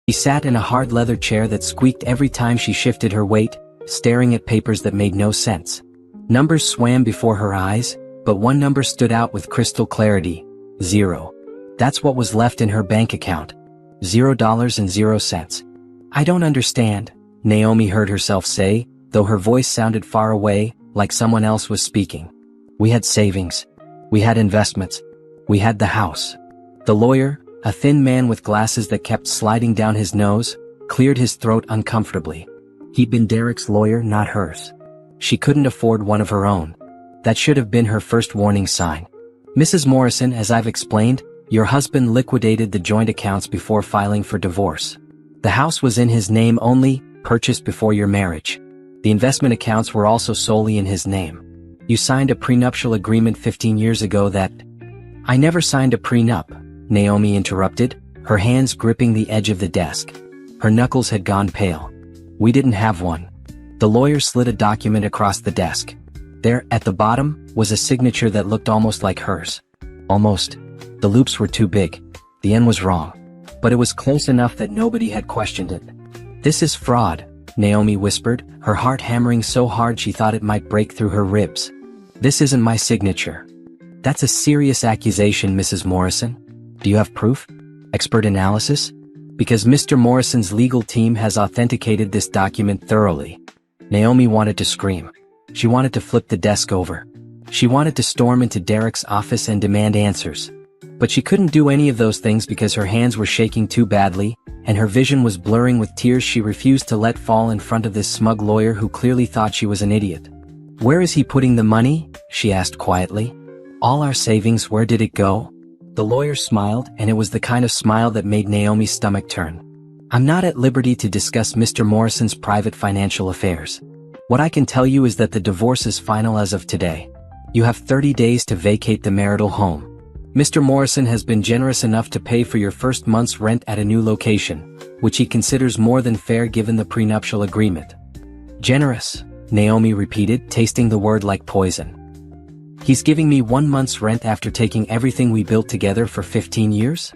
She sat in a hard leather chair that squeaked every time she shifted her weight, staring at papers that made no sense. Numbers swam before her eyes, but one number stood out with crystal clarity: 0. That's what was left in her bank account. $0.00. "I don't understand," Naomi heard herself say, though her voice sounded far away, like someone else was speaking. "We had savings. We had investments. We had the house." The lawyer, a thin man with glasses that kept sliding down his nose, cleared his throat uncomfortably. He'd been Derek's lawyer, not hers. She couldn't afford one of her own. That should have been her first warning sign. "Mrs. Morrison, as I've explained, your husband liquidated the joint accounts before filing for divorce. The house was in his name only, purchased before your marriage. The investment accounts were also solely in his name. You signed a prenuptial agreement 15 years ago that—" "I never signed a prenup," Naomi interrupted, her hands gripping the edge of the desk. Her knuckles had gone pale. "We didn't have one." The lawyer slid a document across the desk. There, at the bottom, was a signature that looked almost like hers. Almost. The loops were too big. The N was wrong. But it was close enough that nobody had questioned it. "This is fraud," Naomi whispered, her heart hammering so hard she thought it might break through her ribs. "This isn't my signature." "That's a serious accusation, Mrs. Morrison. Do you have proof? Expert analysis? Because Mr. Morrison's legal team has authenticated this document thoroughly." Naomi wanted to scream. She wanted to flip the desk over. She wanted to storm into Derek's office and demand answers. But she couldn't do any of those things because her hands were shaking too badly, and her vision was blurring with tears she refused to let fall in front of this smug lawyer who clearly thought she was an idiot. "Where is he putting the money?" she asked quietly. "All our savings, where did it go?" The lawyer smiled, and it was the kind of smile that made Naomi's stomach turn. "I'm not at liberty to discuss Mr. Morrison's private financial affairs. What I can tell you is that the divorce is final as of today. You have 30 days to vacate the marital home. Mr. Morrison has been generous enough to pay for your first month's rent at a new location, which he considers more than fair given the prenuptial agreement." "Generous," Naomi repeated, tasting the word like poison. "He's giving me 1 month's rent after taking everything we built together for 15 years?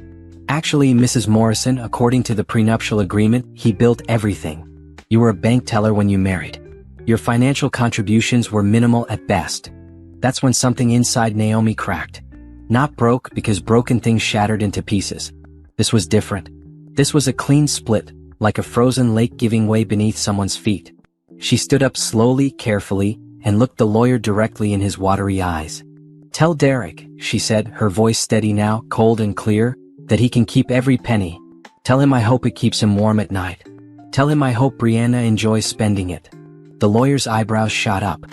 Actually, Mrs. Morrison, according to the prenuptial agreement, he built everything. You were a bank teller when you married. Your financial contributions were minimal at best." That's when something inside Naomi cracked. Not broke, because broken things shattered into pieces. This was different. This was a clean split, like a frozen lake giving way beneath someone's feet. She stood up slowly, carefully, and looked the lawyer directly in his watery eyes. "Tell Derek," she said, her voice steady now, cold and clear, "that he can keep every penny. Tell him I hope it keeps him warm at night. Tell him I hope Brianna enjoys spending it." The lawyer's eyebrows shot up.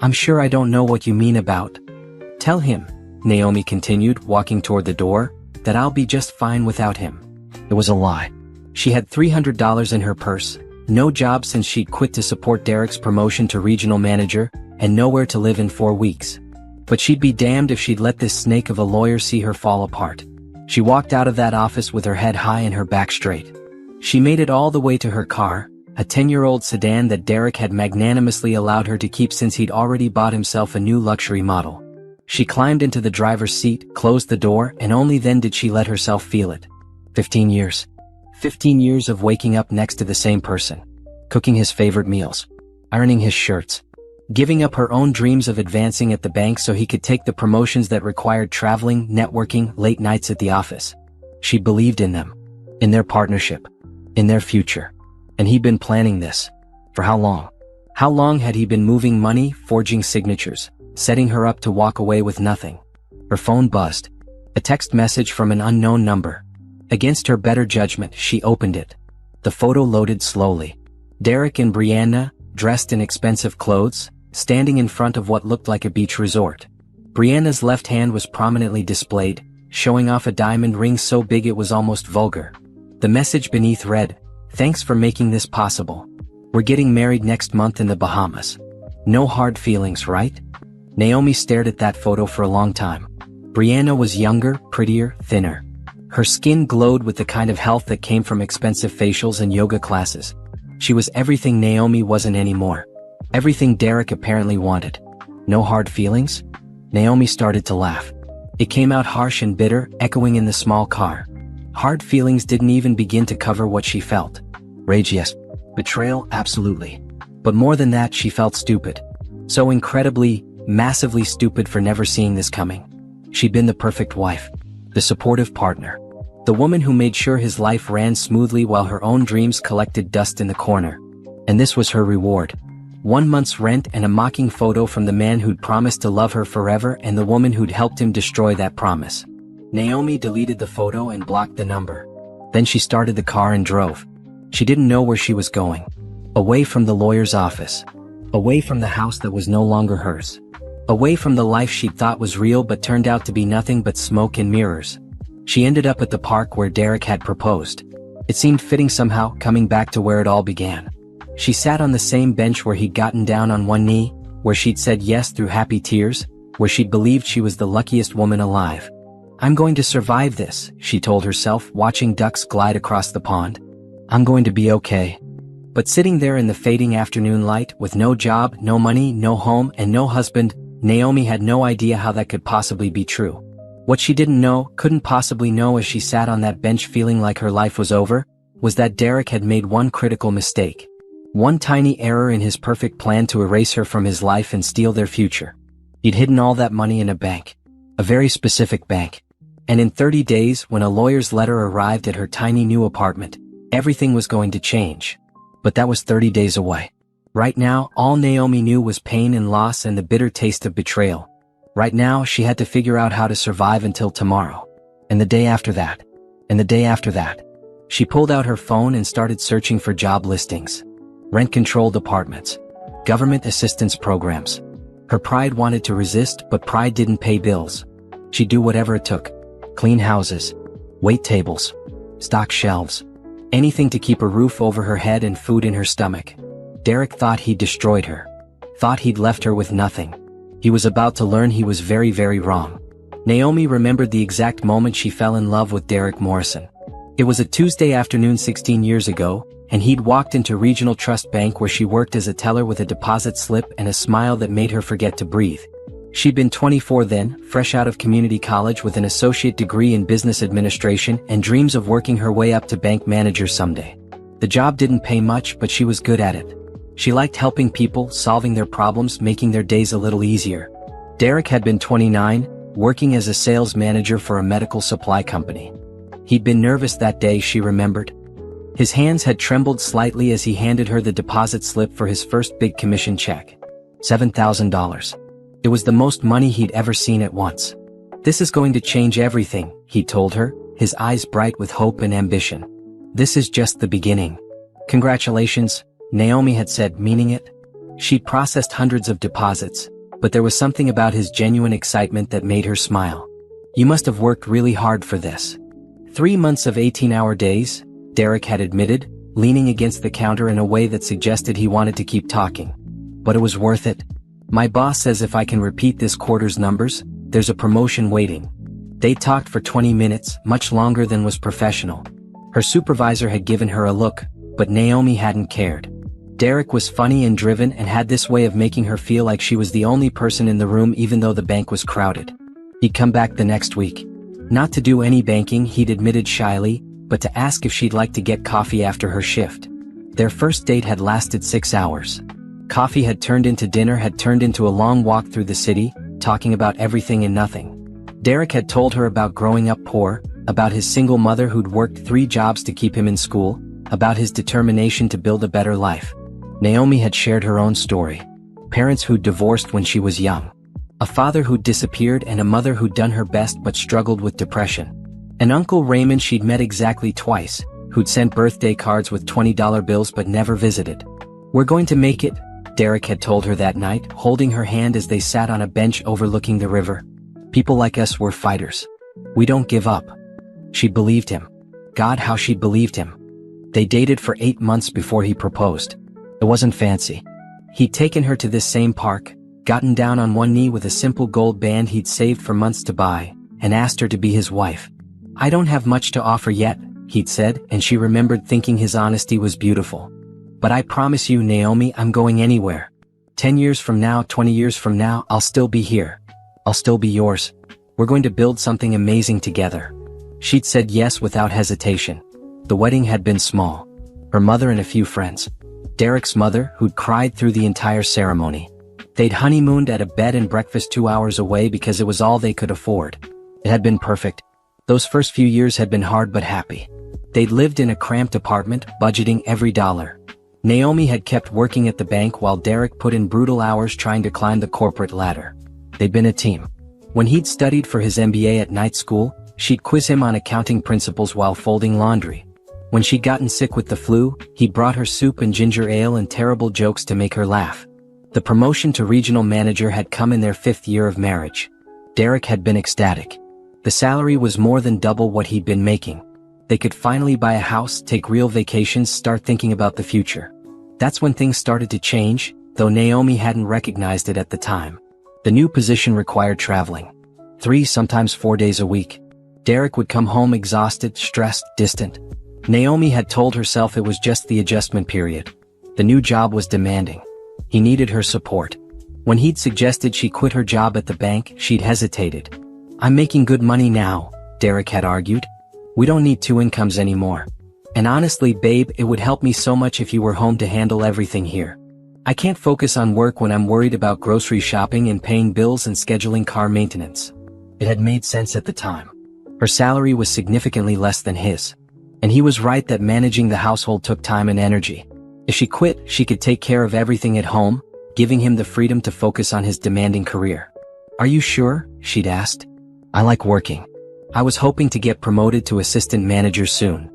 "I'm sure I don't know what you mean about—" "Tell him," Naomi continued, walking toward the door, "that I'll be just fine without him." It was a lie. She had $300 in her purse, no job since she'd quit to support Derek's promotion to regional manager, and nowhere to live in 4 weeks. But she'd be damned if she'd let this snake of a lawyer see her fall apart. She walked out of that office with her head high and her back straight. She made it all the way to her car, a 10-year-old sedan that Derek had magnanimously allowed her to keep since he'd already bought himself a new luxury model. She climbed into the driver's seat, closed the door, and only then did she let herself feel it. 15 years. 15 years of waking up next to the same person, cooking his favorite meals, ironing his shirts, giving up her own dreams of advancing at the bank so he could take the promotions that required traveling, networking, late nights at the office. She believed in them, in their partnership, in their future. And he'd been planning this. For how long? How long had he been moving money, forging signatures, setting her up to walk away with nothing? Her phone buzzed. A text message from an unknown number. Against her better judgment, she opened it. The photo loaded slowly. Derek and Brianna, dressed in expensive clothes, standing in front of what looked like a beach resort. Brianna's left hand was prominently displayed, showing off a diamond ring so big it was almost vulgar. The message beneath read, "Thanks for making this possible. We're getting married next month in the Bahamas. No hard feelings, right?" Naomi stared at that photo for a long time. Brianna was younger, prettier, thinner. Her skin glowed with the kind of health that came from expensive facials and yoga classes. She was everything Naomi wasn't anymore. Everything Derek apparently wanted. No hard feelings? Naomi started to laugh. It came out harsh and bitter, echoing in the small car. Hard feelings didn't even begin to cover what she felt. Rage, yes. Betrayal, absolutely. But more than that, she felt stupid. So incredibly, massively stupid for never seeing this coming. She'd been the perfect wife. The supportive partner. The woman who made sure his life ran smoothly while her own dreams collected dust in the corner. And this was her reward. 1 month's rent and a mocking photo from the man who'd promised to love her forever and the woman who'd helped him destroy that promise. Naomi deleted the photo and blocked the number. Then she started the car and drove. She didn't know where she was going. Away from the lawyer's office. Away from the house that was no longer hers. Away from the life she'd thought was real but turned out to be nothing but smoke and mirrors. She ended up at the park where Derek had proposed. It seemed fitting somehow, coming back to where it all began. She sat on the same bench where he'd gotten down on one knee, where she'd said yes through happy tears, where she'd believed she was the luckiest woman alive. I'm going to survive this, she told herself, watching ducks glide across the pond. I'm going to be okay. But sitting there in the fading afternoon light, with no job, no money, no home, and no husband, Naomi had no idea how that could possibly be true. What she didn't know, couldn't possibly know as she sat on that bench feeling like her life was over, was that Derek had made one critical mistake. One tiny error in his perfect plan to erase her from his life and steal their future. He'd hidden all that money in a bank. A very specific bank. And in 30 days, when a lawyer's letter arrived at her tiny new apartment, everything was going to change. But that was 30 days away. Right now, all Naomi knew was pain and loss and the bitter taste of betrayal. Right now, she had to figure out how to survive until tomorrow. And the day after that. And the day after that. She pulled out her phone and started searching for job listings. Rent-controlled apartments. Government assistance programs. Her pride wanted to resist, but pride didn't pay bills. She'd do whatever it took. Clean houses. Wait tables. Stock shelves. Anything to keep a roof over her head and food in her stomach. Derek thought he'd destroyed her. Thought he'd left her with nothing. He was about to learn he was very, very wrong. Naomi remembered the exact moment she fell in love with Derek Morrison. It was a Tuesday afternoon 16 years ago, and he'd walked into Regional Trust Bank where she worked as a teller with a deposit slip and a smile that made her forget to breathe. She'd been 24 then, fresh out of community college with an associate degree in business administration and dreams of working her way up to bank manager someday. The job didn't pay much, but she was good at it. She liked helping people, solving their problems, making their days a little easier. Derek had been 29, working as a sales manager for a medical supply company. He'd been nervous that day, she remembered. His hands had trembled slightly as he handed her the deposit slip for his first big commission check. $7,000. It was the most money he'd ever seen at once. This is going to change everything, he told her, his eyes bright with hope and ambition. This is just the beginning. Congratulations, Naomi had said, meaning it. She'd processed hundreds of deposits, but there was something about his genuine excitement that made her smile. You must have worked really hard for this. 3 months of 18-hour days, Derek had admitted, leaning against the counter in a way that suggested he wanted to keep talking. But it was worth it. My boss says if I can repeat this quarter's numbers, there's a promotion waiting. They talked for 20 minutes, much longer than was professional. Her supervisor had given her a look, but Naomi hadn't cared. Derek was funny and driven and had this way of making her feel like she was the only person in the room even though the bank was crowded. He'd come back the next week. Not to do any banking, he'd admitted shyly, but to ask if she'd like to get coffee after her shift. Their first date had lasted 6 hours. Coffee had turned into dinner, had turned into a long walk through the city, talking about everything and nothing. Derek had told her about growing up poor, about his single mother who'd worked 3 jobs to keep him in school, about his determination to build a better life. Naomi had shared her own story. Parents who'd divorced when she was young. A father who'd disappeared and a mother who'd done her best but struggled with depression. An Uncle Raymond she'd met exactly twice, who'd sent birthday cards with $20 bills but never visited. We're going to make it, Derek had told her that night, holding her hand as they sat on a bench overlooking the river. People like us were fighters. We don't give up. She believed him. God, how she believed him. They dated for 8 months before he proposed. It wasn't fancy. He'd taken her to this same park, gotten down on one knee with a simple gold band he'd saved for months to buy, and asked her to be his wife. I don't have much to offer yet, he'd said, and she remembered thinking his honesty was beautiful. But I promise you, Naomi, I'm going anywhere. 10 years from now, 20 years from now, I'll still be here. I'll still be yours. We're going to build something amazing together. She'd said yes without hesitation. The wedding had been small. Her mother and a few friends. Derek's mother, who'd cried through the entire ceremony. They'd honeymooned at a bed and breakfast 2 hours away because it was all they could afford. It had been perfect. Those first few years had been hard but happy. They'd lived in a cramped apartment, budgeting every dollar. Naomi had kept working at the bank while Derek put in brutal hours trying to climb the corporate ladder. They'd been a team. When he'd studied for his MBA at night school, she'd quiz him on accounting principles while folding laundry. When she'd gotten sick with the flu, he brought her soup and ginger ale and terrible jokes to make her laugh. The promotion to regional manager had come in their 5th year of marriage. Derek had been ecstatic. The salary was more than double what he'd been making. They could finally buy a house, take real vacations, start thinking about the future. That's when things started to change, though Naomi hadn't recognized it at the time. The new position required traveling. 3, sometimes 4 days a week. Derek would come home exhausted, stressed, distant. Naomi had told herself it was just the adjustment period. The new job was demanding. He needed her support. When he'd suggested she quit her job at the bank, she'd hesitated. "I'm making good money now," Derek had argued. "We don't need 2 incomes anymore. And honestly, babe, it would help me so much if you were home to handle everything here. I can't focus on work when I'm worried about grocery shopping and paying bills and scheduling car maintenance." It had made sense at the time. Her salary was significantly less than his. And he was right that managing the household took time and energy. If she quit, she could take care of everything at home, giving him the freedom to focus on his demanding career. "Are you sure?" she'd asked. "I like working. I was hoping to get promoted to assistant manager soon."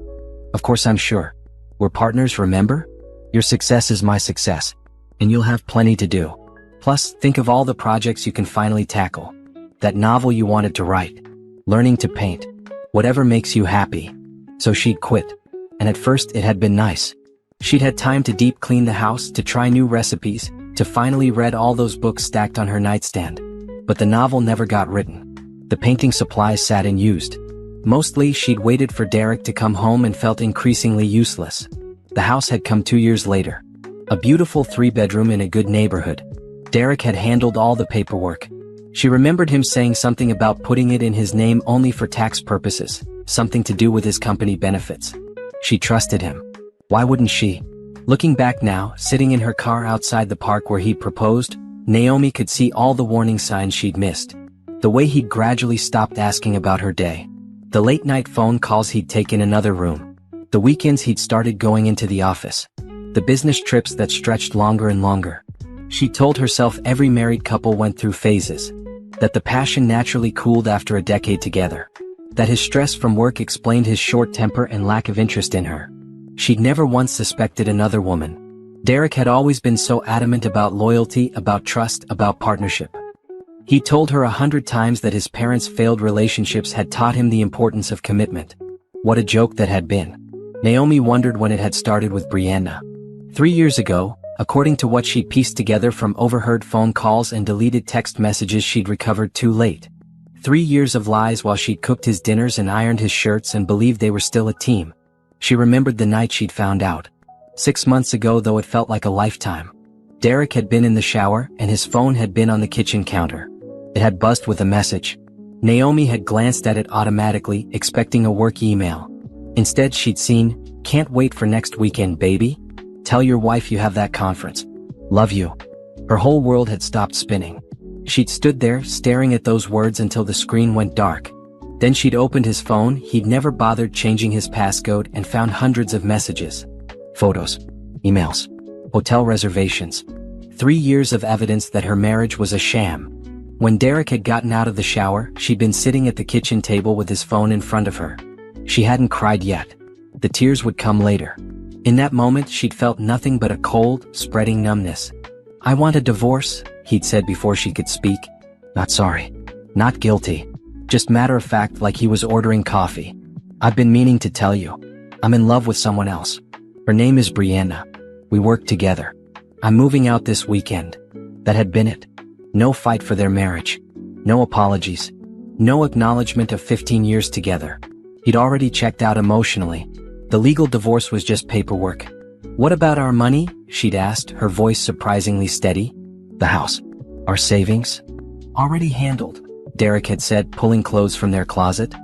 "Of course I'm sure. We're partners, remember? Your success is my success. And you'll have plenty to do. Plus, think of all the projects you can finally tackle. That novel you wanted to write. Learning to paint. Whatever makes you happy." So she'd quit. And at first it had been nice. She'd had time to deep clean the house, to try new recipes, to finally read all those books stacked on her nightstand. But the novel never got written. The painting supplies sat unused. Mostly she'd waited for Derek to come home and felt increasingly useless. The house had come 2 years later. A beautiful 3-bedroom in a good neighborhood. Derek had handled all the paperwork. She remembered him saying something about putting it in his name only for tax purposes, something to do with his company benefits. She trusted him. Why wouldn't she? Looking back now, sitting in her car outside the park where he'd proposed, Naomi could see all the warning signs she'd missed. The way he'd gradually stopped asking about her day. The late-night phone calls he'd take in another room. The weekends he'd started going into the office. The business trips that stretched longer and longer. She told herself every married couple went through phases. That the passion naturally cooled after a decade together. That his stress from work explained his short temper and lack of interest in her. She'd never once suspected another woman. Derek had always been so adamant about loyalty, about trust, about partnership. He told her 100 times that his parents' failed relationships had taught him the importance of commitment. What a joke that had been. Naomi wondered when it had started with Brianna. 3 years ago, according to what she'd pieced together from overheard phone calls and deleted text messages she'd recovered too late. 3 years of lies while she'd cooked his dinners and ironed his shirts and believed they were still a team. She remembered the night she'd found out. 6 months ago, though it felt like a lifetime. Derek had been in the shower and his phone had been on the kitchen counter. It had buzzed with a message. Naomi had glanced at it automatically, expecting a work email. Instead she'd seen, "Can't wait for next weekend, baby. Tell your wife you have that conference. Love you." Her whole world had stopped spinning. She'd stood there, staring at those words until the screen went dark. Then she'd opened his phone. He'd never bothered changing his passcode and found hundreds of messages. Photos. Emails. Hotel reservations. 3 years of evidence that her marriage was a sham. When Derek had gotten out of the shower, she'd been sitting at the kitchen table with his phone in front of her. She hadn't cried yet. The tears would come later. In that moment, she'd felt nothing but a cold, spreading numbness. "I want a divorce," he'd said before she could speak. Not sorry. Not guilty. Just matter of fact, like he was ordering coffee. "I've been meaning to tell you. I'm in love with someone else. Her name is Brianna. We work together. I'm moving out this weekend." That had been it. No fight for their marriage. No apologies. No acknowledgement of 15 years together. He'd already checked out emotionally. The legal divorce was just paperwork. "What about our money?" she'd asked, her voice surprisingly steady. "The house. Our savings?" "Already handled," Derek had said, pulling clothes from their closet.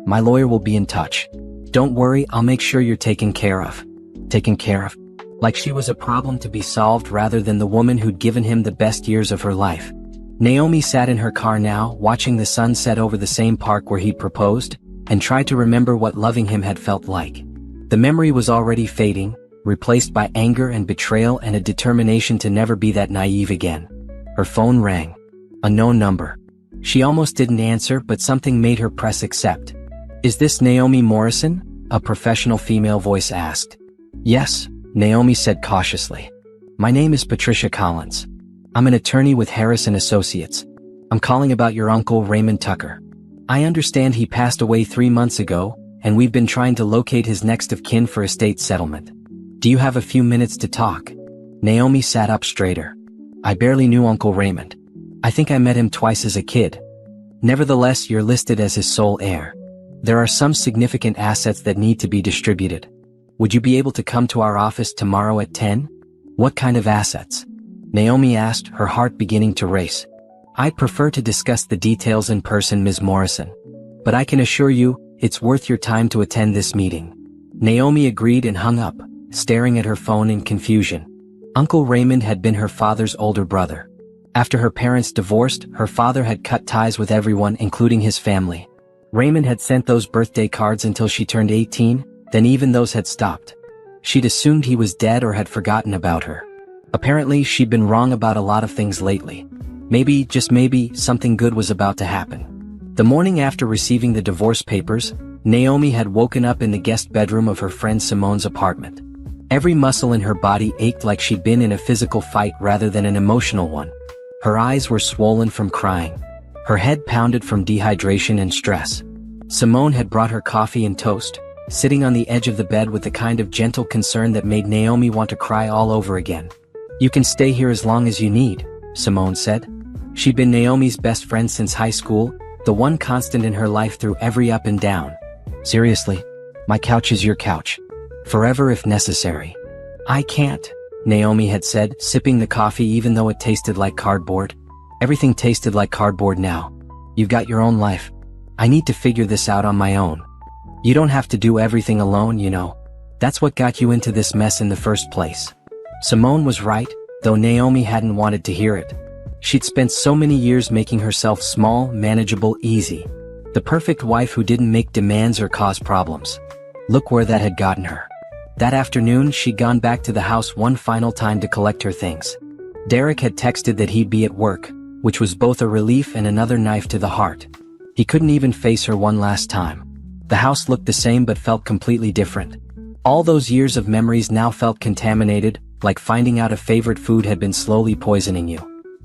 My lawyer will be in touch. Don't worry, I'll make sure you're taken care of. Taken care of? Like she was a problem to be solved rather than the woman who'd given him the best years of her life. Naomi sat in her car now, watching the sun set over the same park where he'd proposed, and tried to remember what loving him had felt like. The memory was already fading, replaced by anger and betrayal and a determination to never be that naive again. Her phone rang. A known number. She almost didn't answer, but something made her press accept. "Is this Naomi Morrison?" a professional female voice asked. "Yes," Naomi said cautiously. "My name is Patricia Collins. I'm an attorney with Harris & Associates. I'm calling about your uncle Raymond Tucker. I understand he passed away 3 months ago, and we've been trying to locate his next of kin for estate settlement. Do you have a few minutes to talk?" Naomi sat up straighter. "I barely knew Uncle Raymond. I think I met him twice as a kid. Nevertheless, you're listed as his sole heir. There are some significant assets that need to be distributed. Would you be able to come to our office tomorrow at 10? "What kind of assets?" Naomi asked, her heart beginning to race. "I'd prefer to discuss the details in person, Ms. Morrison. But I can assure you, it's worth your time to attend this meeting." Naomi agreed and hung up, staring at her phone in confusion. Uncle Raymond had been her father's older brother. After her parents divorced, her father had cut ties with everyone, including his family. Raymond had sent those birthday cards until she turned 18, then even those had stopped. She'd assumed he was dead or had forgotten about her. Apparently, she'd been wrong about a lot of things lately. Maybe, just maybe, something good was about to happen. The morning after receiving the divorce papers, Naomi had woken up in the guest bedroom of her friend Simone's apartment. Every muscle in her body ached like she'd been in a physical fight rather than an emotional one. Her eyes were swollen from crying. Her head pounded from dehydration and stress. Simone had brought her coffee and toast, sitting on the edge of the bed with the kind of gentle concern that made Naomi want to cry all over again. "You can stay here as long as you need," Simone said. She'd been Naomi's best friend since high school, the one constant in her life through every up and down. "Seriously, my couch is your couch. Forever if necessary." "I can't," Naomi had said, sipping the coffee even though it tasted like cardboard. "Everything tasted like cardboard now. You've got your own life. I need to figure this out on my own. You don't have to do everything alone, you know. That's what got you into this mess in the first place." Simone was right, though Naomi hadn't wanted to hear it. She'd spent so many years making herself small, manageable, easy. The perfect wife who didn't make demands or cause problems. Look where that had gotten her. That afternoon, she'd gone back to the house one final time to collect her things. Derek had texted that he'd be at work, which was both a relief and another knife to the heart. He couldn't even face her one last time. The house looked the same but felt completely different. All those years of memories now felt contaminated, like finding out a favorite food had been slowly poisoning you.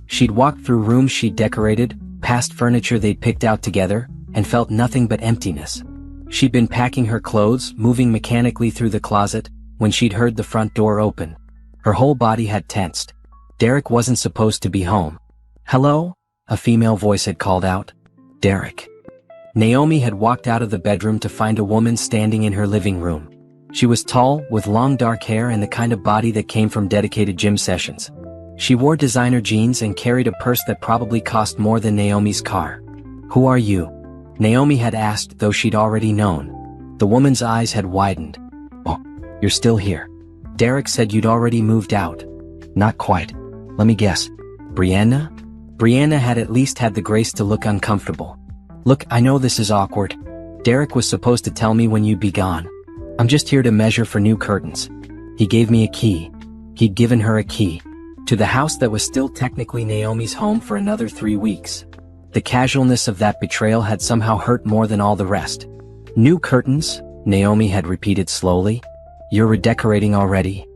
She'd walked through rooms she'd decorated, past furniture they'd picked out together, and felt nothing but emptiness. She'd been packing her clothes, moving mechanically through the closet, when she'd heard the front door open. Her whole body had tensed. Derek wasn't supposed to be home. "Hello?" a female voice had called out. "Derek." Naomi had walked out of the bedroom to find a woman standing in her living room. She was tall, with long dark hair and the kind of body that came from dedicated gym sessions. She wore designer jeans and carried a purse that probably cost more than Naomi's car. "Who are you?" Naomi had asked, though she'd already known. The woman's eyes had widened. "Oh, you're still here. Derek said you'd already moved out." "Not quite. Let me guess. Brianna?" Brianna had at least had the grace to look uncomfortable. "Look, I know this is awkward. Derek was supposed to tell me when you'd be gone. I'm just here to measure for new curtains. He gave me a key." He'd given her a key to the house that was still technically Naomi's home for another 3 weeks. The casualness of that betrayal had somehow hurt more than all the rest. "New curtains?" Naomi had repeated slowly. "You're redecorating already?"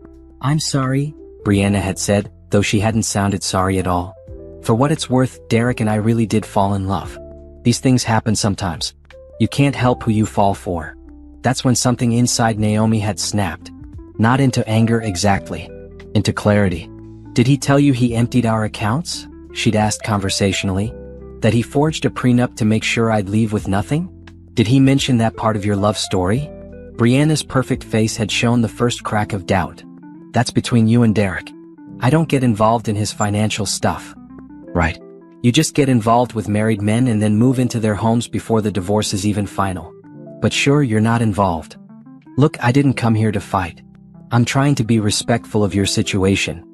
"I'm sorry," Brianna had said, though she hadn't sounded sorry at all. "For what it's worth, Derek and I really did fall in love. These things happen sometimes. You can't help who you fall for." That's when something inside Naomi had snapped. Not into anger exactly. Into clarity. "Did he tell you he emptied our accounts?" she'd asked conversationally. "That he forged a prenup to make sure I'd leave with nothing? Did he mention that part of your love story?" Brianna's perfect face had shown the first crack of doubt. "That's between you and Derek. I don't get involved in his financial stuff." "Right. You just get involved with married men and then move into their homes before the divorce is even final. But sure, you're not involved. Look, I didn't come here to fight. I'm trying to be respectful of your situation.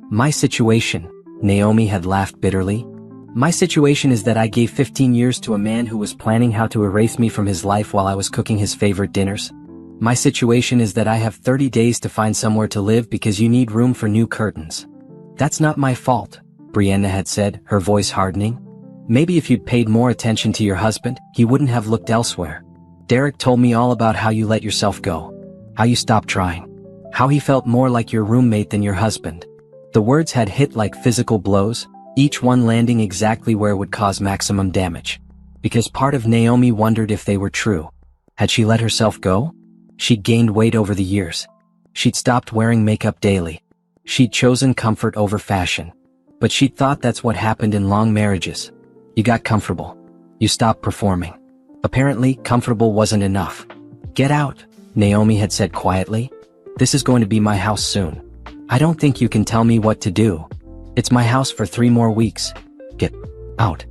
My situation, Naomi had laughed bitterly. My situation is that I gave 15 years to a man who was planning how to erase me from his life while I was cooking his favorite dinners. My situation is that I have 30 days to find somewhere to live because you need room for new curtains. That's not my fault, Brianna had said, her voice hardening. Maybe if you'd paid more attention to your husband, he wouldn't have looked elsewhere. Derek told me all about how you let yourself go. How you stopped trying. How he felt more like your roommate than your husband. The words had hit like physical blows, each one landing exactly where it would cause maximum damage. Because part of Naomi wondered if they were true. Had she let herself go? She'd gained weight over the years. She'd stopped wearing makeup daily. She'd chosen comfort over fashion. But she'd thought that's what happened in long marriages. You got comfortable. You stopped performing. Apparently, comfortable wasn't enough. Get out, Naomi had said quietly. This is going to be my house soon. I don't think you can tell me what to do. It's my house for 3 more weeks. Get out.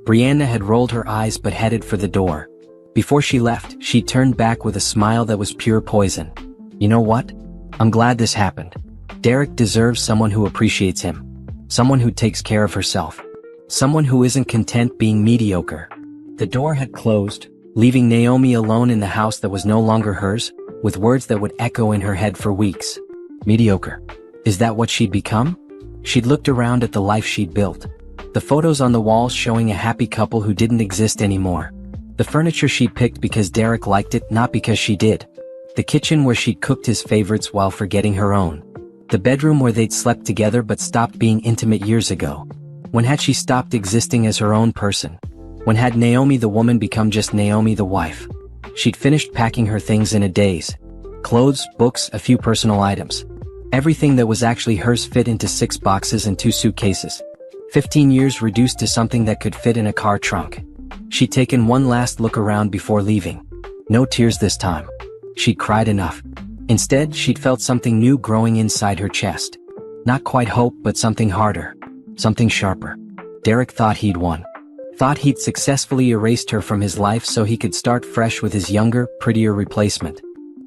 Brianna had rolled her eyes but headed for the door. Before she left, she turned back with a smile that was pure poison. You know what? I'm glad this happened. Derek deserves someone who appreciates him. Someone who takes care of herself. Someone who isn't content being mediocre. The door had closed, leaving Naomi alone in the house that was no longer hers, with words that would echo in her head for weeks. Mediocre. Is that what she'd become? She'd looked around at the life she'd built. The photos on the walls showing a happy couple who didn't exist anymore. The furniture she'd picked because Derek liked it, not because she did. The kitchen where she'd cooked his favorites while forgetting her own. The bedroom where they'd slept together but stopped being intimate years ago. When had she stopped existing as her own person? When had Naomi the woman become just Naomi the wife? She'd finished packing her things in a daze. Clothes, books, a few personal items. Everything that was actually hers fit into 6 boxes and 2 suitcases. 15 years reduced to something that could fit in a car trunk. She'd taken one last look around before leaving. No tears this time. She'd cried enough. Instead, she'd felt something new growing inside her chest. Not quite hope, but something harder. Something sharper. Derek thought he'd won. Thought he'd successfully erased her from his life so he could start fresh with his younger, prettier replacement.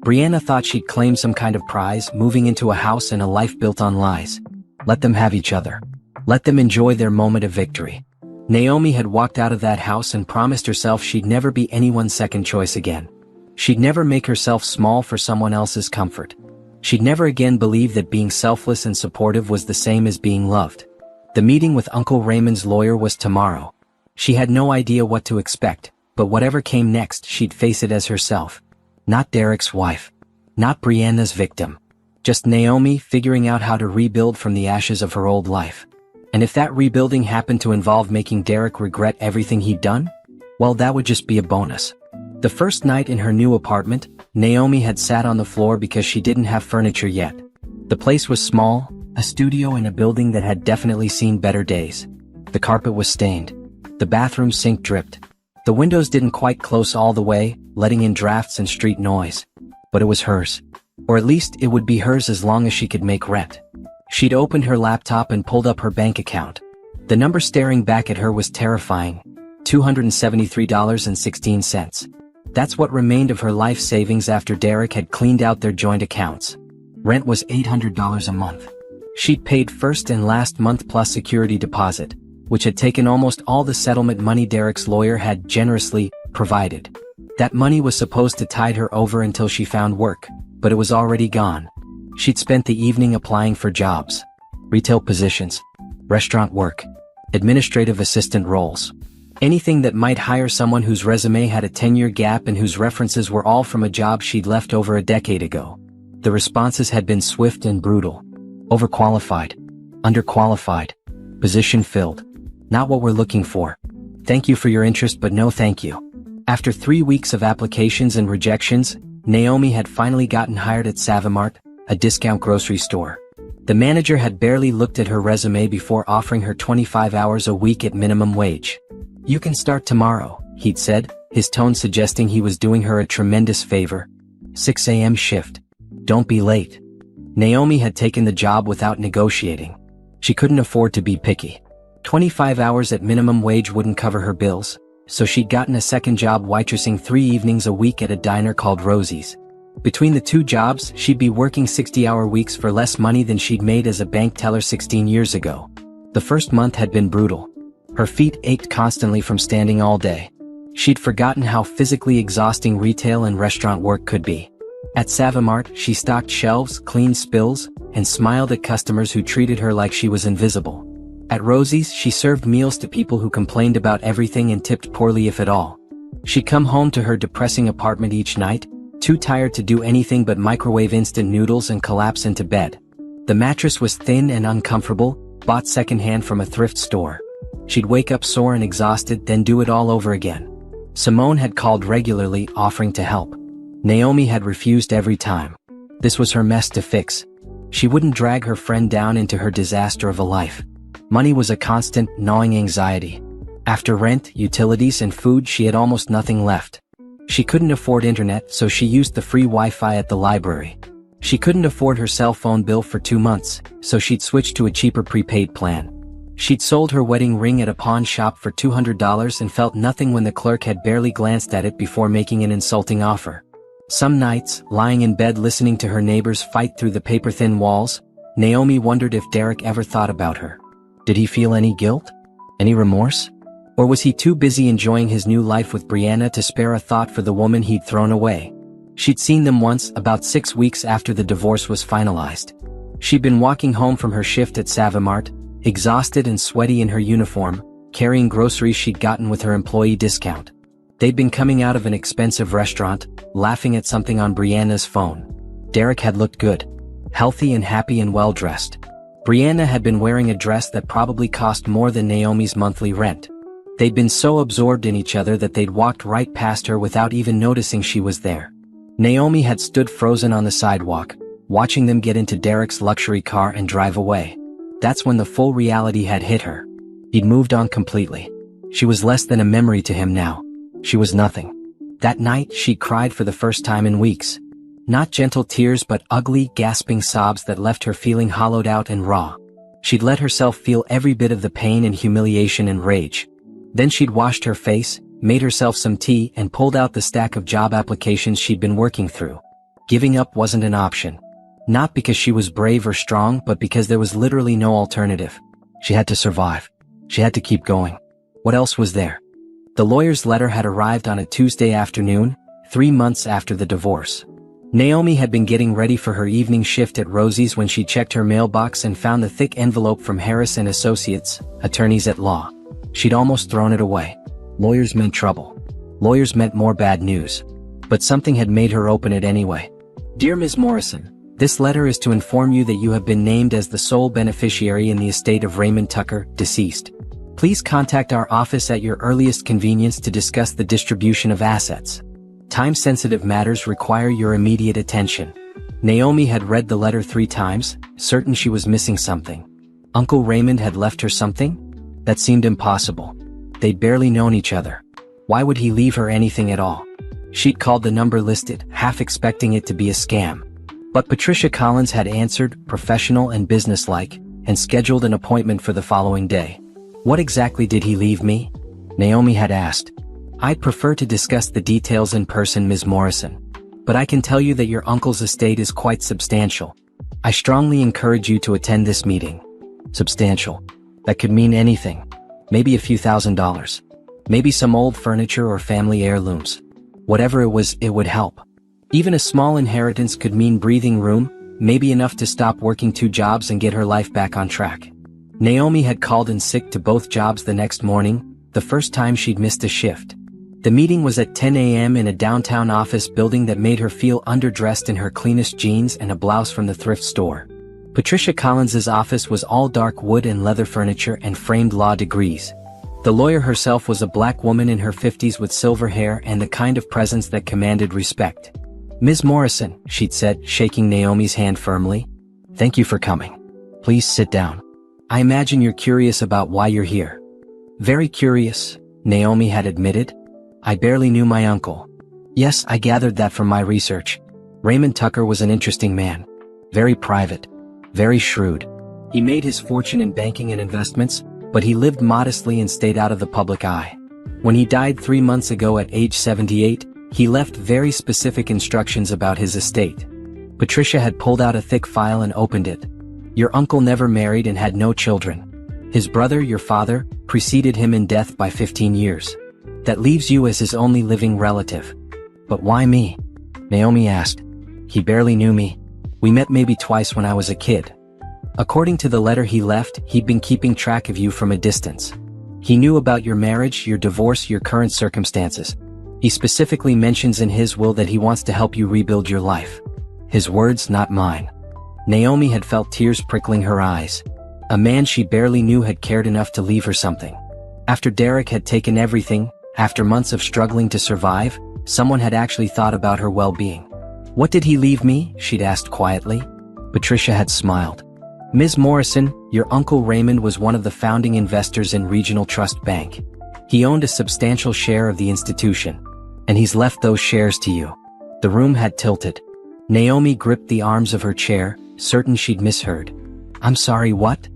Brianna thought she'd claimed some kind of prize, moving into a house and a life built on lies. Let them have each other. Let them enjoy their moment of victory. Naomi had walked out of that house and promised herself she'd never be anyone's second choice again. She'd never make herself small for someone else's comfort. She'd never again believe that being selfless and supportive was the same as being loved. The meeting with Uncle Raymond's lawyer was tomorrow. She had no idea what to expect, but whatever came next, she'd face it as herself. Not Derek's wife. Not Brianna's victim. Just Naomi figuring out how to rebuild from the ashes of her old life. And if that rebuilding happened to involve making Derek regret everything he'd done, well, that would just be a bonus. The first night in her new apartment, Naomi had sat on the floor because she didn't have furniture yet. The place was small, a studio in a building that had definitely seen better days. The carpet was stained. The bathroom sink dripped. The windows didn't quite close all the way, letting in drafts and street noise. But it was hers. Or at least it would be hers as long as she could make rent. She'd opened her laptop and pulled up her bank account. The number staring back at her was terrifying. $273.16. That's what remained of her life savings after Derek had cleaned out their joint accounts. Rent was $800 a month. She'd paid first and last month plus security deposit, which had taken almost all the settlement money Derek's lawyer had generously provided. That money was supposed to tide her over until she found work, but it was already gone. She'd spent the evening applying for jobs. Retail positions. Restaurant work. Administrative assistant roles. Anything that might hire someone whose resume had a 10-year gap and whose references were all from a job she'd left over a decade ago. The responses had been swift and brutal. Overqualified. Underqualified. Position filled. Not what we're looking for. Thank you for your interest, but no thank you. After 3 weeks of applications and rejections, Naomi had finally gotten hired at Savimart, a discount grocery store. The manager had barely looked at her resume before offering her 25 hours a week at minimum wage. You can start tomorrow, he'd said, his tone suggesting he was doing her a tremendous favor. 6 a.m. shift. Don't be late. Naomi had taken the job without negotiating. She couldn't afford to be picky. 25 hours at minimum wage wouldn't cover her bills. so she'd gotten a second job waitressing 3 evenings a week at a diner called Rosie's. Between the 2 jobs, she'd be working 60-hour weeks for less money than she'd made as a bank teller 16 years ago. The first month had been brutal. Her feet ached constantly from standing all day. She'd forgotten how physically exhausting retail and restaurant work could be. At Savamart, she stocked shelves, cleaned spills, and smiled at customers who treated her like she was invisible. At Rosie's, she served meals to people who complained about everything and tipped poorly if at all. She'd come home to her depressing apartment each night, too tired to do anything but microwave instant noodles and collapse into bed. The mattress was thin and uncomfortable, bought secondhand from a thrift store. She'd wake up sore and exhausted, then do it all over again. Simone had called regularly, offering to help. Naomi had refused every time. This was her mess to fix. She wouldn't drag her friend down into her disaster of a life. Money was a constant, gnawing anxiety. After rent, utilities, and food, she had almost nothing left. She couldn't afford internet, so she used the free Wi-Fi at the library. She couldn't afford her cell phone bill for 2 months, so she'd switched to a cheaper prepaid plan. She'd sold her wedding ring at a pawn shop for $200 and felt nothing when the clerk had barely glanced at it before making an insulting offer. Some nights, lying in bed listening to her neighbors fight through the paper-thin walls, Naomi wondered if Derek ever thought about her. Did he feel any guilt? Any remorse? Or was he too busy enjoying his new life with Brianna to spare a thought for the woman he'd thrown away? She'd seen them once, about 6 weeks after the divorce was finalized. She'd been walking home from her shift at Savamart, exhausted and sweaty in her uniform, carrying groceries she'd gotten with her employee discount. They'd been coming out of an expensive restaurant, laughing at something on Brianna's phone. Derek had looked good, healthy and happy and well-dressed. Brianna had been wearing a dress that probably cost more than Naomi's monthly rent. They'd been so absorbed in each other that they'd walked right past her without even noticing she was there. Naomi had stood frozen on the sidewalk, watching them get into Derek's luxury car and drive away. That's when the full reality had hit her. He'd moved on completely. She was less than a memory to him now. She was nothing. That night, she cried for the first time in weeks. Not gentle tears but ugly, gasping sobs that left her feeling hollowed out and raw. She'd let herself feel every bit of the pain and humiliation and rage. Then she'd washed her face, made herself some tea, and pulled out the stack of job applications she'd been working through. Giving up wasn't an option. Not because she was brave or strong, but because there was literally no alternative. She had to survive. She had to keep going. What else was there? The lawyer's letter had arrived on a Tuesday afternoon, 3 months after the divorce. Naomi had been getting ready for her evening shift at Rosie's when she checked her mailbox and found the thick envelope from Harris & Associates, attorneys at law. She'd almost thrown it away. Lawyers meant trouble. Lawyers meant more bad news. But something had made her open it anyway. Dear Ms. Morrison, this letter is to inform you that you have been named as the sole beneficiary in the estate of Raymond Tucker, deceased. Please contact our office at your earliest convenience to discuss the distribution of assets. Time-sensitive matters require your immediate attention. Naomi had read the letter 3 times, certain she was missing something. Uncle Raymond had left her something? That seemed impossible. They'd barely known each other. Why would he leave her anything at all? She'd called the number listed, half expecting it to be a scam. But Patricia Collins had answered, professional and businesslike, and scheduled an appointment for the following day. What exactly did he leave me? Naomi had asked. I'd prefer to discuss the details in person, Ms. Morrison. But I can tell you that your uncle's estate is quite substantial. I strongly encourage you to attend this meeting. Substantial. That could mean anything. Maybe a few $1,000s. Maybe some old furniture or family heirlooms. Whatever it was, it would help. Even a small inheritance could mean breathing room, maybe enough to stop working 2 jobs and get her life back on track. Naomi had called in sick to both jobs the next morning, the first time she'd missed a shift. The meeting was at 10 a.m. in a downtown office building that made her feel underdressed in her cleanest jeans and a blouse from the thrift store. Patricia Collins's office was all dark wood and leather furniture and framed law degrees. The lawyer herself was a black woman in her 50s with silver hair and the kind of presence that commanded respect. Ms. Morrison, she'd said, shaking Naomi's hand firmly. Thank you for coming. Please sit down. I imagine you're curious about why you're here. Very curious, Naomi had admitted. I barely knew my uncle. Yes, I gathered that from my research. Raymond Tucker was an interesting man. Very private. Very shrewd. He made his fortune in banking and investments, but he lived modestly and stayed out of the public eye. When he died 3 months ago at age 78, he left very specific instructions about his estate. Patricia had pulled out a thick file and opened it. Your uncle never married and had no children. His brother, your father, preceded him in death by 15 years. That leaves you as his only living relative. But why me? Naomi asked. He barely knew me. We met maybe twice when I was a kid. According to the letter he left, he'd been keeping track of you from a distance. He knew about your marriage, your divorce, your current circumstances. He specifically mentions in his will that he wants to help you rebuild your life. His words, not mine. Naomi had felt tears prickling her eyes. A man she barely knew had cared enough to leave her something. After Derek had taken everything, after months of struggling to survive, someone had actually thought about her well-being. What did he leave me? She'd asked quietly. Patricia had smiled. Ms. Morrison, your uncle Raymond was one of the founding investors in Regional Trust Bank. He owned a substantial share of the institution. And he's left those shares to you. The room had tilted. Naomi gripped the arms of her chair, certain she'd misheard. I'm sorry, what?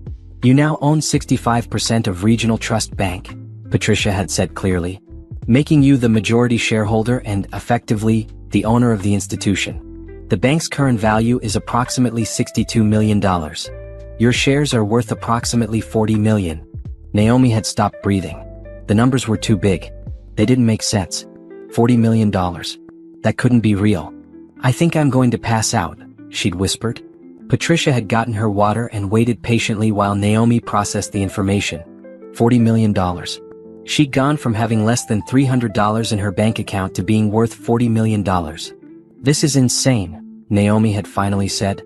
You now own 65% of Regional Trust Bank, Patricia had said clearly, making you the majority shareholder and, effectively, the owner of the institution. The bank's current value is approximately $62 million. Your shares are worth approximately $40 million. Naomi had stopped breathing. The numbers were too big. They didn't make sense. $40 million. That couldn't be real. I think I'm going to pass out, she'd whispered. Patricia had gotten her water and waited patiently while Naomi processed the information. $40 million. She'd gone from having less than $300 in her bank account to being worth $40 million. This is insane, Naomi had finally said.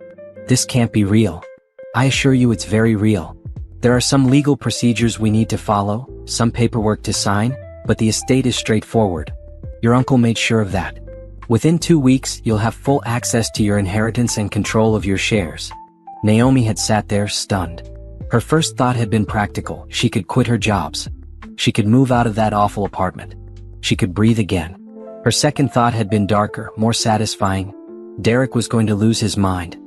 This can't be real. I assure you it's very real. There are some legal procedures we need to follow, some paperwork to sign, but the estate is straightforward. Your uncle made sure of that. Within 2 weeks, you'll have full access to your inheritance and control of your shares. Naomi had sat there, stunned. Her first thought had been practical. She could quit her jobs. She could move out of that awful apartment. She could breathe again. Her second thought had been darker, more satisfying. Derek was going to lose his mind.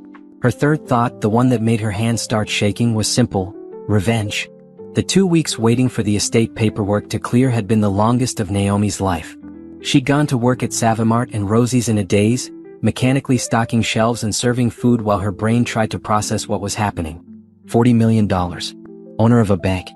Her third thought, the one that made her hands start shaking, was simple: revenge. The 2 weeks waiting for the estate paperwork to clear had been the longest of Naomi's life. She'd gone to work at Savamart and Rosie's in a daze, mechanically stocking shelves and serving food while her brain tried to process what was happening. $40 million. Owner of a bank.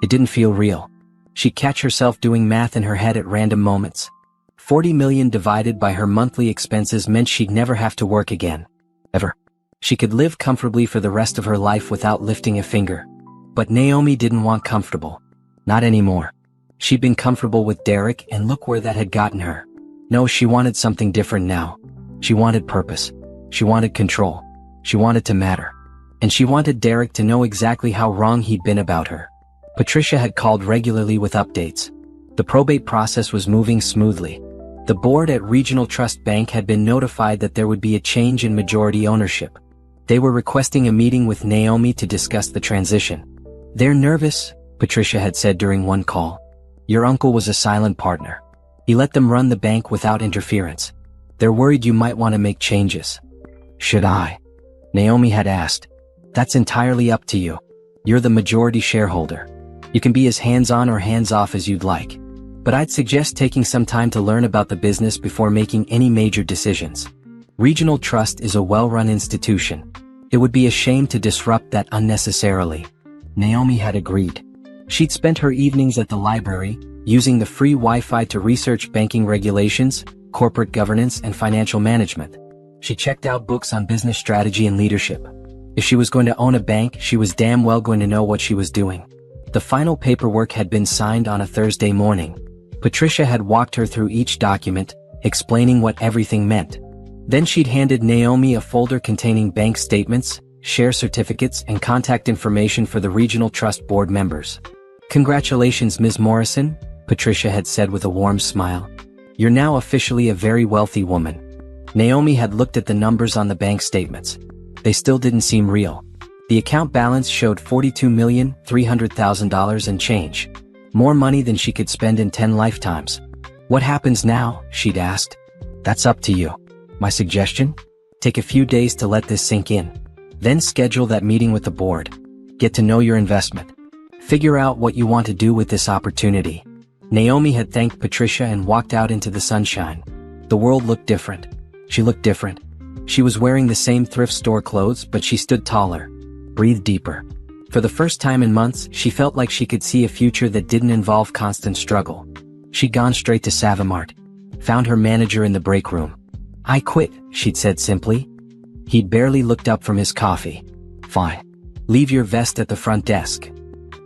It didn't feel real. She'd catch herself doing math in her head at random moments. 40 million divided by her monthly expenses meant she'd never have to work again. Ever. She could live comfortably for the rest of her life without lifting a finger. But Naomi didn't want comfortable. Not anymore. She'd been comfortable with Derek, and look where that had gotten her. No, she wanted something different now. She wanted purpose. She wanted control. She wanted to matter. And she wanted Derek to know exactly how wrong he'd been about her. Patricia had called regularly with updates. The probate process was moving smoothly. The board at Regional Trust Bank had been notified that there would be a change in majority ownership. They were requesting a meeting with Naomi to discuss the transition. They're nervous, Patricia had said during one call. Your uncle was a silent partner. He let them run the bank without interference. They're worried you might want to make changes. Should I? Naomi had asked. That's entirely up to you. You're the majority shareholder. You can be as hands-on or hands-off as you'd like. But I'd suggest taking some time to learn about the business before making any major decisions. Regional Trust is a well-run institution. It would be a shame to disrupt that unnecessarily. Naomi had agreed. She'd spent her evenings at the library, using the free Wi-Fi to research banking regulations, corporate governance, and financial management. She checked out books on business strategy and leadership. If she was going to own a bank, she was damn well going to know what she was doing. The final paperwork had been signed on a Thursday morning. Patricia had walked her through each document, explaining what everything meant. Then she'd handed Naomi a folder containing bank statements, share certificates, and contact information for the Regional Trust Board members. Congratulations, Ms. Morrison, Patricia had said with a warm smile. You're now officially a very wealthy woman. Naomi had looked at the numbers on the bank statements. They still didn't seem real. The account balance showed $42,300,000 and change. More money than she could spend in 10 lifetimes. What happens now? She'd asked. That's up to you. My suggestion? Take a few days to let this sink in. Then schedule that meeting with the board. Get to know your investment. Figure out what you want to do with this opportunity. Naomi had thanked Patricia and walked out into the sunshine. The world looked different. She looked different. She was wearing the same thrift store clothes, but she stood taller, breathed deeper. For the first time in months, she felt like she could see a future that didn't involve constant struggle. She'd gone straight to Savamart, found her manager in the break room. "I quit," she'd said simply. He'd barely looked up from his coffee. "Fine. Leave your vest at the front desk."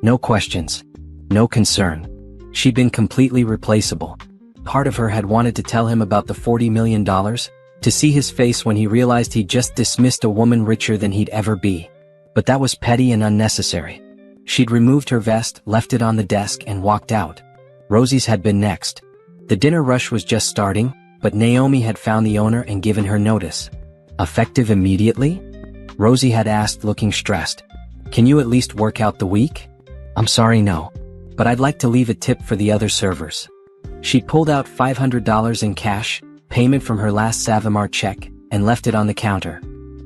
No questions. No concern. She'd been completely replaceable. Part of her had wanted to tell him about the $40 million, to see his face when he realized he'd just dismissed a woman richer than he'd ever be. But that was petty and unnecessary. She'd removed her vest, left it on the desk, and walked out. Rosie's had been next. The dinner rush was just starting, but Naomi had found the owner and given her notice. "Effective immediately?" Rosie had asked, looking stressed. "Can you at least work out the week?" "I'm sorry, no. But I'd like to leave a tip for the other servers." She'd pulled out $500 in cash, payment from her last Savamart check, and left it on the counter.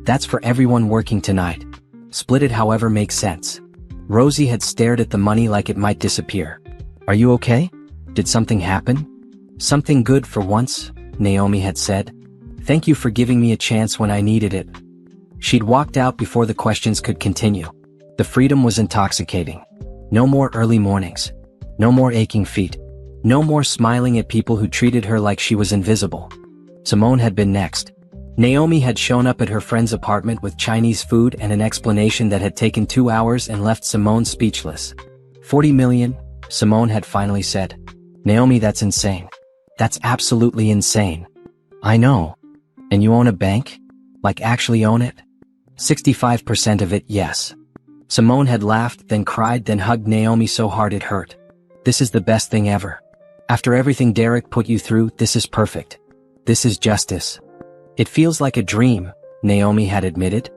"That's for everyone working tonight. Split it however makes sense." Rosie had stared at the money like it might disappear. "Are you okay? Did something happen?" "Something good for once," Naomi had said. "Thank you for giving me a chance when I needed it." She'd walked out before the questions could continue. The freedom was intoxicating. No more early mornings. No more aching feet. No more smiling at people who treated her like she was invisible. Simone had been next. Naomi had shown up at her friend's apartment with Chinese food and an explanation that had taken 2 hours and left Simone speechless. $40 million, Simone had finally said. "Naomi, that's insane. That's absolutely insane." "I know. And you own a bank? Like actually own it?" 65% of it, yes." Simone had laughed, then cried, then hugged Naomi so hard it hurt. "This is the best thing ever. After everything Derek put you through, this is perfect. This is justice." "It feels like a dream," Naomi had admitted.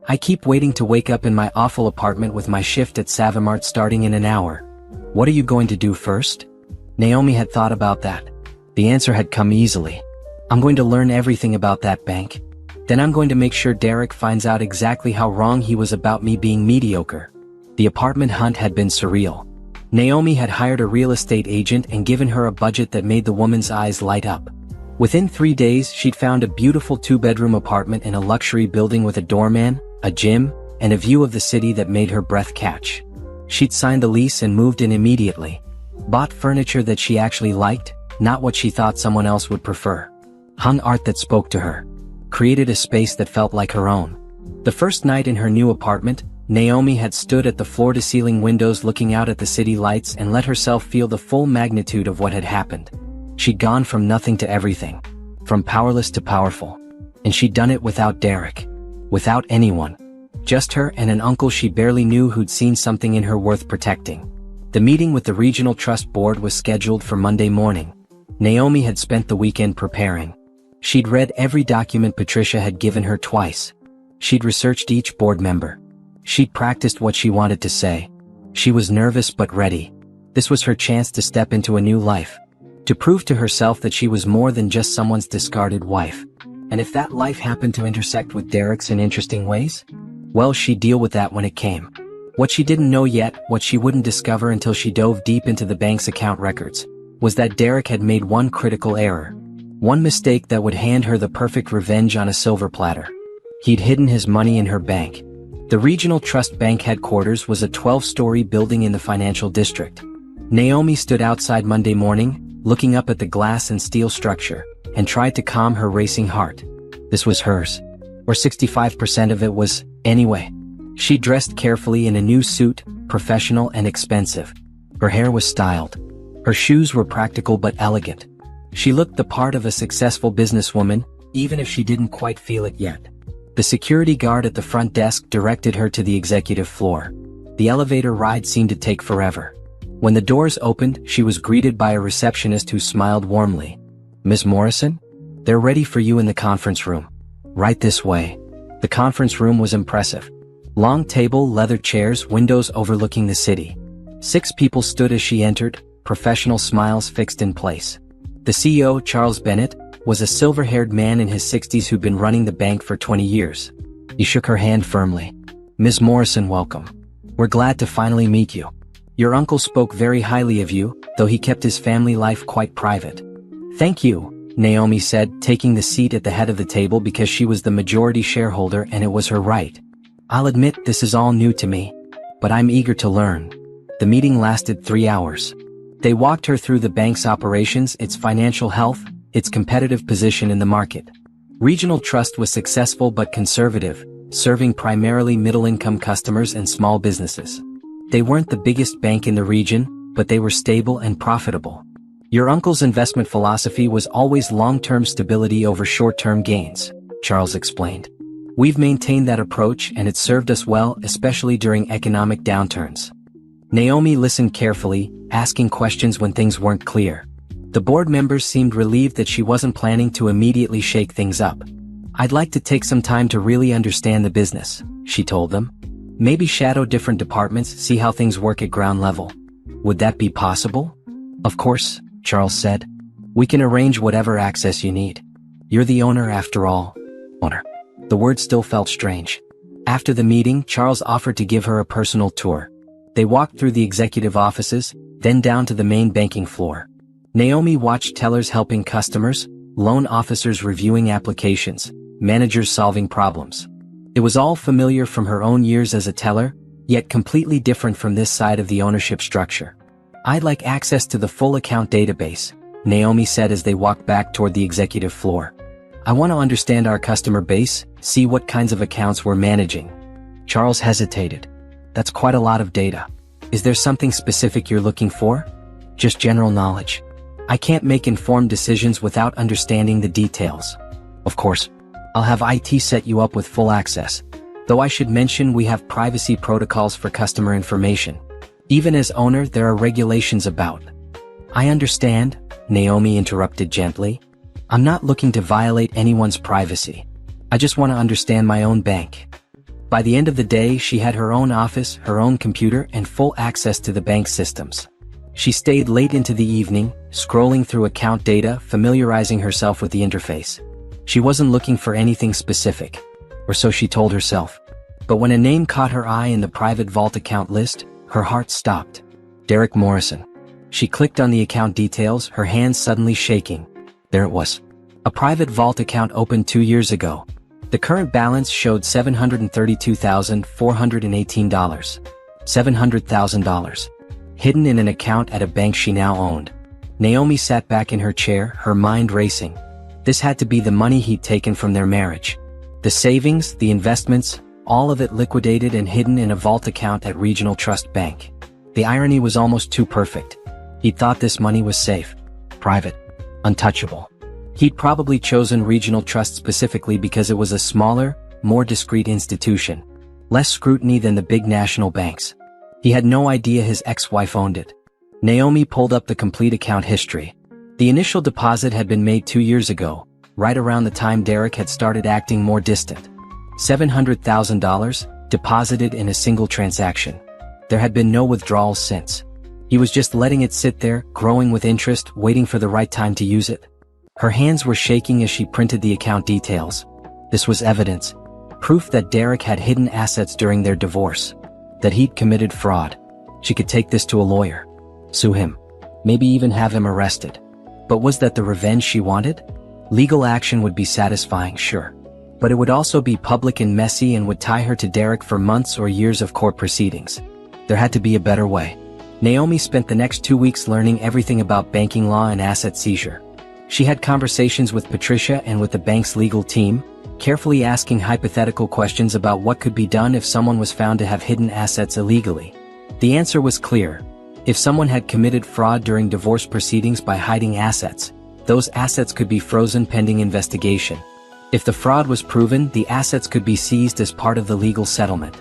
"I keep waiting to wake up in my awful apartment with my shift at Savamart starting in an hour." "What are you going to do first?" Naomi had thought about that. The answer had come easily. "I'm going to learn everything about that bank. Then I'm going to make sure Derek finds out exactly how wrong he was about me being mediocre." The apartment hunt had been surreal. Naomi had hired a real estate agent and given her a budget that made the woman's eyes light up. Within 3 days, she'd found a beautiful 2-bedroom apartment in a luxury building with a doorman, a gym, and a view of the city that made her breath catch. She'd signed the lease and moved in immediately. Bought furniture that she actually liked, not what she thought someone else would prefer. Hung art that spoke to her. Created a space that felt like her own. The first night in her new apartment, Naomi had stood at the floor-to-ceiling windows looking out at the city lights and let herself feel the full magnitude of what had happened. She'd gone from nothing to everything. From powerless to powerful. And she'd done it without Derek. Without anyone. Just her and an uncle she barely knew who'd seen something in her worth protecting. The meeting with the regional trust board was scheduled for Monday morning. Naomi had spent the weekend preparing. She'd read every document Patricia had given her twice. She'd researched each board member. She'd practiced what she wanted to say. She was nervous but ready. This was her chance to step into a new life. To prove to herself that she was more than just someone's discarded wife. And if that life happened to intersect with Derek's in interesting ways, well, she'd deal with that when it came. What she didn't know yet, what she wouldn't discover until she dove deep into the bank's account records, was that Derek had made one critical error. One mistake that would hand her the perfect revenge on a silver platter. He'd hidden his money in her bank. The Regional Trust Bank headquarters was a 12-story building in the financial district. Naomi stood outside Monday morning, looking up at the glass and steel structure, and tried to calm her racing heart. This was hers. Or 65% of it was, anyway. She dressed carefully in a new suit, professional and expensive. Her hair was styled. Her shoes were practical but elegant. She looked the part of a successful businesswoman, even if she didn't quite feel it yet. The security guard at the front desk directed her to the executive floor. The elevator ride seemed to take forever. When the doors opened, she was greeted by a receptionist who smiled warmly. "Miss Morrison? They're ready for you in the conference room. Right this way." The conference room was impressive. Long table, leather chairs, windows overlooking the city. 6 people stood as she entered, professional smiles fixed in place. The CEO, Charles Bennett, was a silver-haired man in his 60s who'd been running the bank for 20 years. He shook her hand firmly. "Ms. Morrison, welcome. We're glad to finally meet you." Your uncle spoke very highly of you, though he kept his family life quite private. Thank you, Naomi said, taking the seat at the head of the table because she was the majority shareholder and it was her right. I'll admit this is all new to me, but I'm eager to learn. The meeting lasted 3 hours. They walked her through the bank's operations, its financial health, its competitive position in the market. Regional Trust was successful but conservative, serving primarily middle-income customers and small businesses. They weren't the biggest bank in the region, but they were stable and profitable. Your uncle's investment philosophy was always long-term stability over short-term gains, Charles explained. We've maintained that approach and it served us well, especially during economic downturns. Naomi listened carefully, asking questions when things weren't clear. The board members seemed relieved that she wasn't planning to immediately shake things up. I'd like to take some time to really understand the business, she told them. Maybe shadow different departments, see how things work at ground level. Would that be possible? Of course, Charles said. We can arrange whatever access you need. You're the owner after all. Owner. The word still felt strange. After the meeting, Charles offered to give her a personal tour. They walked through the executive offices, then down to the main banking floor. Naomi watched tellers helping customers, loan officers reviewing applications, managers solving problems. It was all familiar from her own years as a teller, yet completely different from this side of the ownership structure. I'd like access to the full account database, Naomi said as they walked back toward the executive floor. I want to understand our customer base, see what kinds of accounts we're managing. Charles hesitated. That's quite a lot of data. Is there something specific you're looking for? Just general knowledge. I can't make informed decisions without understanding the details. Of course, I'll have IT set you up with full access. Though I should mention we have privacy protocols for customer information. Even as owner, there are regulations about. I understand, Naomi interrupted gently. I'm not looking to violate anyone's privacy. I just want to understand my own bank. By the end of the day, she had her own office, her own computer, and full access to the bank's systems. She stayed late into the evening, scrolling through account data, familiarizing herself with the interface. She wasn't looking for anything specific, or so she told herself. But when a name caught her eye in the private vault account list, her heart stopped. Derek Morrison. She clicked on the account details, her hands suddenly shaking. There it was. A private vault account opened 2 years ago. The current balance showed $732,418. $700,000. Hidden in an account at a bank she now owned. Naomi sat back in her chair, her mind racing. This had to be the money he'd taken from their marriage. The savings, the investments, all of it liquidated and hidden in a vault account at Regional Trust Bank. The irony was almost too perfect. He'd thought this money was safe, private, untouchable. He'd probably chosen Regional Trust specifically because it was a smaller, more discreet institution. Less scrutiny than the big national banks. He had no idea his ex-wife owned it. Naomi pulled up the complete account history. The initial deposit had been made 2 years ago, right around the time Derek had started acting more distant. $700,000, deposited in a single transaction. There had been no withdrawals since. He was just letting it sit there, growing with interest, waiting for the right time to use it. Her hands were shaking as she printed the account details. This was evidence. Proof that Derek had hidden assets during their divorce. That he'd committed fraud. She could take this to a lawyer. Sue him. Maybe even have him arrested. But was that the revenge she wanted? Legal action would be satisfying, sure. But it would also be public and messy and would tie her to Derek for months or years of court proceedings. There had to be a better way. Naomi spent the next 2 weeks learning everything about banking law and asset seizure. She had conversations with Patricia and with the bank's legal team, carefully asking hypothetical questions about what could be done if someone was found to have hidden assets illegally. The answer was clear. If someone had committed fraud during divorce proceedings by hiding assets, those assets could be frozen pending investigation. If the fraud was proven, the assets could be seized as part of the legal settlement.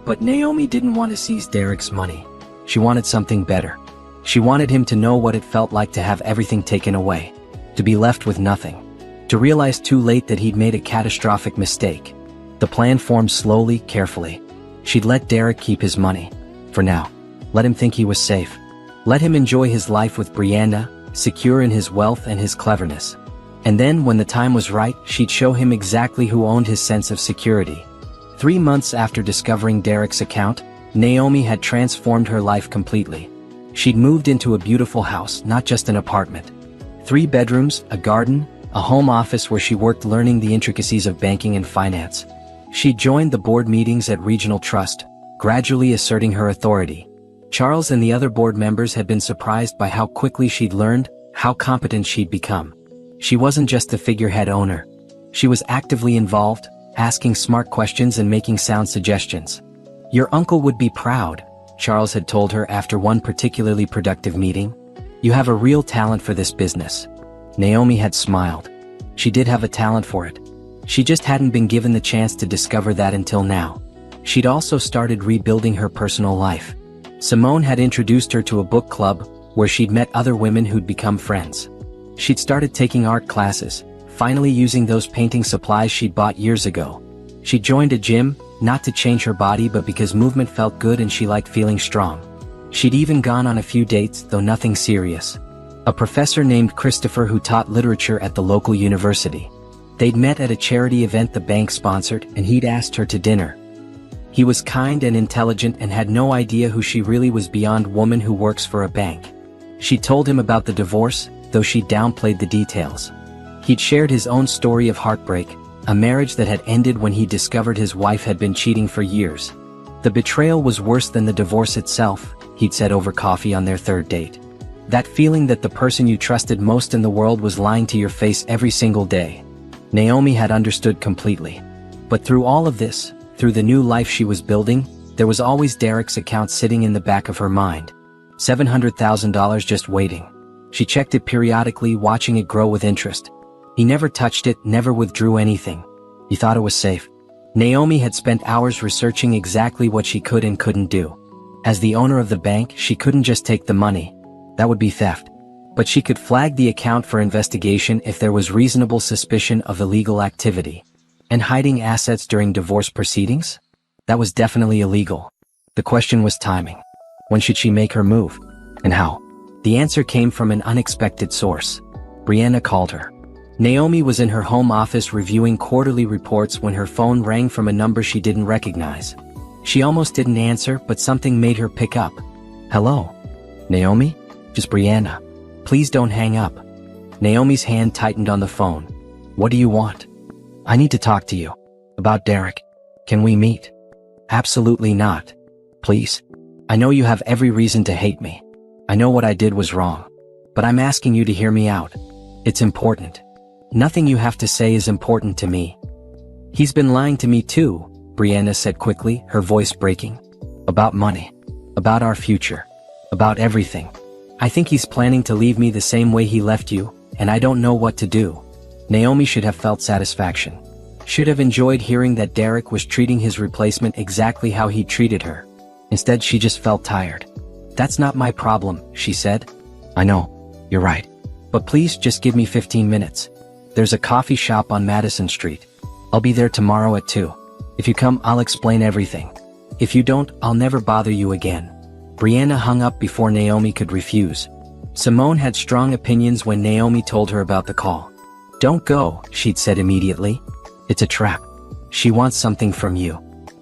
But Naomi didn't want to seize Derek's money. She wanted something better. She wanted him to know what it felt like to have everything taken away. To be left with nothing. To realize too late that he'd made a catastrophic mistake. The plan formed slowly, carefully. She'd let Derek keep his money. For now. Let him think he was safe. Let him enjoy his life with Brianna, secure in his wealth and his cleverness. And then, when the time was right, she'd show him exactly who owned his sense of security. 3 months after discovering Derek's account, Naomi had transformed her life completely. She'd moved into a beautiful house, not just an apartment. 3 bedrooms, a garden, a home office where she worked learning the intricacies of banking and finance. She joined the board meetings at Regional Trust, gradually asserting her authority. Charles and the other board members had been surprised by how quickly she'd learned, how competent she'd become. She wasn't just the figurehead owner. She was actively involved, asking smart questions and making sound suggestions. "Your uncle would be proud," Charles had told her after one particularly productive meeting. "You have a real talent for this business." Naomi had smiled. She did have a talent for it. She just hadn't been given the chance to discover that until now. She'd also started rebuilding her personal life. Simone had introduced her to a book club, where she'd met other women who'd become friends. She'd started taking art classes, finally using those painting supplies she'd bought years ago. She joined a gym, not to change her body but because movement felt good and she liked feeling strong. She'd even gone on a few dates, though nothing serious. A professor named Christopher who taught literature at the local university. They'd met at a charity event the bank sponsored and he'd asked her to dinner. He was kind and intelligent and had no idea who she really was beyond woman who works for a bank. She told him about the divorce, though she downplayed the details. He'd shared his own story of heartbreak, a marriage that had ended when he discovered his wife had been cheating for years. The betrayal was worse than the divorce itself, he'd said over coffee on their 3rd date. That feeling that the person you trusted most in the world was lying to your face every single day. Naomi had understood completely. But through all of this, through the new life she was building, there was always Derek's account sitting in the back of her mind. $700,000 just waiting. She checked it periodically, watching it grow with interest. He never touched it, never withdrew anything. He thought it was safe. Naomi had spent hours researching exactly what she could and couldn't do. As the owner of the bank, she couldn't just take the money. That would be theft. But she could flag the account for investigation if there was reasonable suspicion of illegal activity. And hiding assets during divorce proceedings? That was definitely illegal. The question was timing. When should she make her move? And how? The answer came from an unexpected source. Brianna called her. Naomi was in her home office reviewing quarterly reports when her phone rang from a number she didn't recognize. She almost didn't answer, but something made her pick up. "Hello? Naomi? Just Brianna. Please don't hang up." Naomi's hand tightened on the phone. "What do you want?" "I need to talk to you. About Derek. Can we meet?" "Absolutely not. Please. I know you have every reason to hate me. I know what I did was wrong. But I'm asking you to hear me out. It's important. Nothing you have to say is important to me." "He's been lying to me too," Brianna said quickly, her voice breaking. "About money. About our future. About everything. I think he's planning to leave me the same way he left you, and I don't know what to do." Naomi should have felt satisfaction. Should have enjoyed hearing that Derek was treating his replacement exactly how he treated her. Instead, she just felt tired. "That's not my problem," she said. "I know. You're right. But please just give me 15 minutes. There's a coffee shop on Madison Street. I'll be there tomorrow at 2. If you come, I'll explain everything. If you don't, I'll never bother you again." Brianna hung up before Naomi could refuse. Simone had strong opinions when Naomi told her about the call. "Don't go," she'd said immediately. "It's a trap. She wants something from you."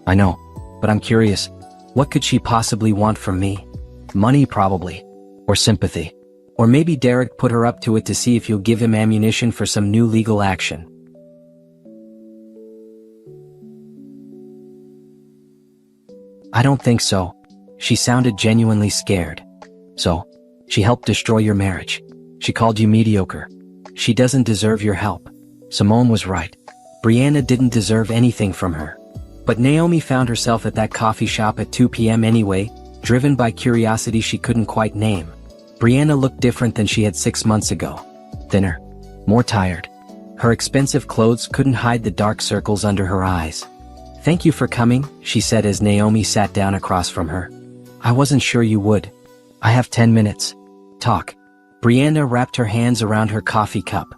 "I know. But I'm curious. What could she possibly want from me?" "Money probably. Or sympathy. Or maybe Derek put her up to it to see if you'll give him ammunition for some new legal action." "I don't think so." She sounded genuinely scared. "So, she helped destroy your marriage. She called you mediocre. She doesn't deserve your help." Simone was right. Brianna didn't deserve anything from her. But Naomi found herself at that coffee shop at 2 p.m. anyway, driven by curiosity she couldn't quite name. Brianna looked different than she had 6 months ago. Thinner. More tired. Her expensive clothes couldn't hide the dark circles under her eyes. "Thank you for coming," she said as Naomi sat down across from her. "I wasn't sure you would. I have 10 minutes. Talk." Brianna wrapped her hands around her coffee cup.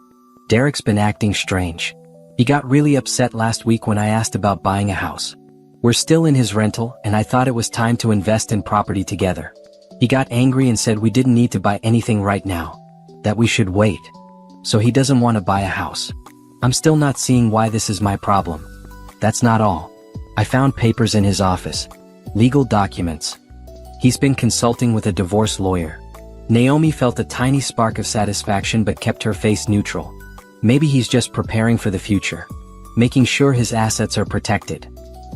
"Derek's been acting strange. He got really upset last week when I asked about buying a house. We're still in his rental, and I thought it was time to invest in property together. He got angry and said we didn't need to buy anything right now. That we should wait. So he doesn't want to buy a house. I'm still not seeing why this is my problem. That's not all. I found papers in his office. Legal documents. He's been consulting with a divorce lawyer. Naomi felt a tiny spark of satisfaction but kept her face neutral. Maybe he's just preparing for the future, making sure his assets are protected.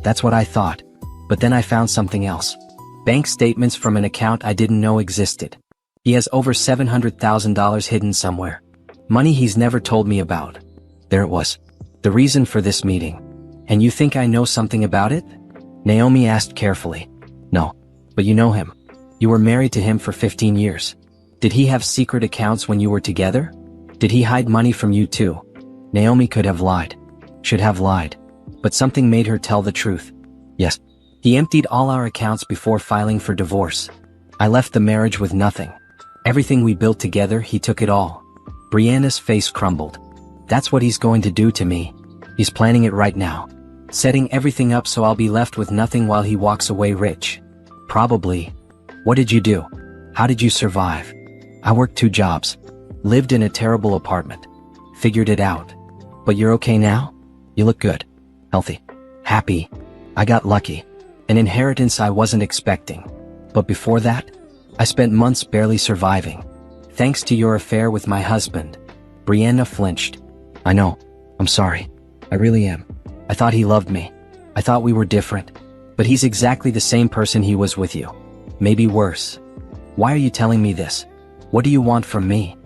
That's what I thought. But then I found something else. Bank statements from an account I didn't know existed. He has over $700,000 hidden somewhere. Money he's never told me about. There it was. The reason for this meeting. And you think I know something about it? Naomi asked carefully. No. But you know him. You were married to him for 15 years. Did he have secret accounts when you were together? Did he hide money from you too? Naomi could have lied. Should have lied. But something made her tell the truth. Yes. He emptied all our accounts before filing for divorce. I left the marriage with nothing. Everything we built together, he took it all. Brianna's face crumbled. That's what he's going to do to me. He's planning it right now. Setting everything up so I'll be left with nothing while he walks away rich. Probably. What did you do? How did you survive? I worked 2 jobs. Lived in a terrible apartment. Figured it out. But you're okay now? You look good. Healthy. Happy. I got lucky. An inheritance I wasn't expecting. But before that, I spent months barely surviving. Thanks to your affair with my husband. Brianna flinched. I know. I'm sorry. I really am. I thought he loved me. I thought we were different. But he's exactly the same person he was with you. Maybe worse. Why are you telling me this? What do you want from me?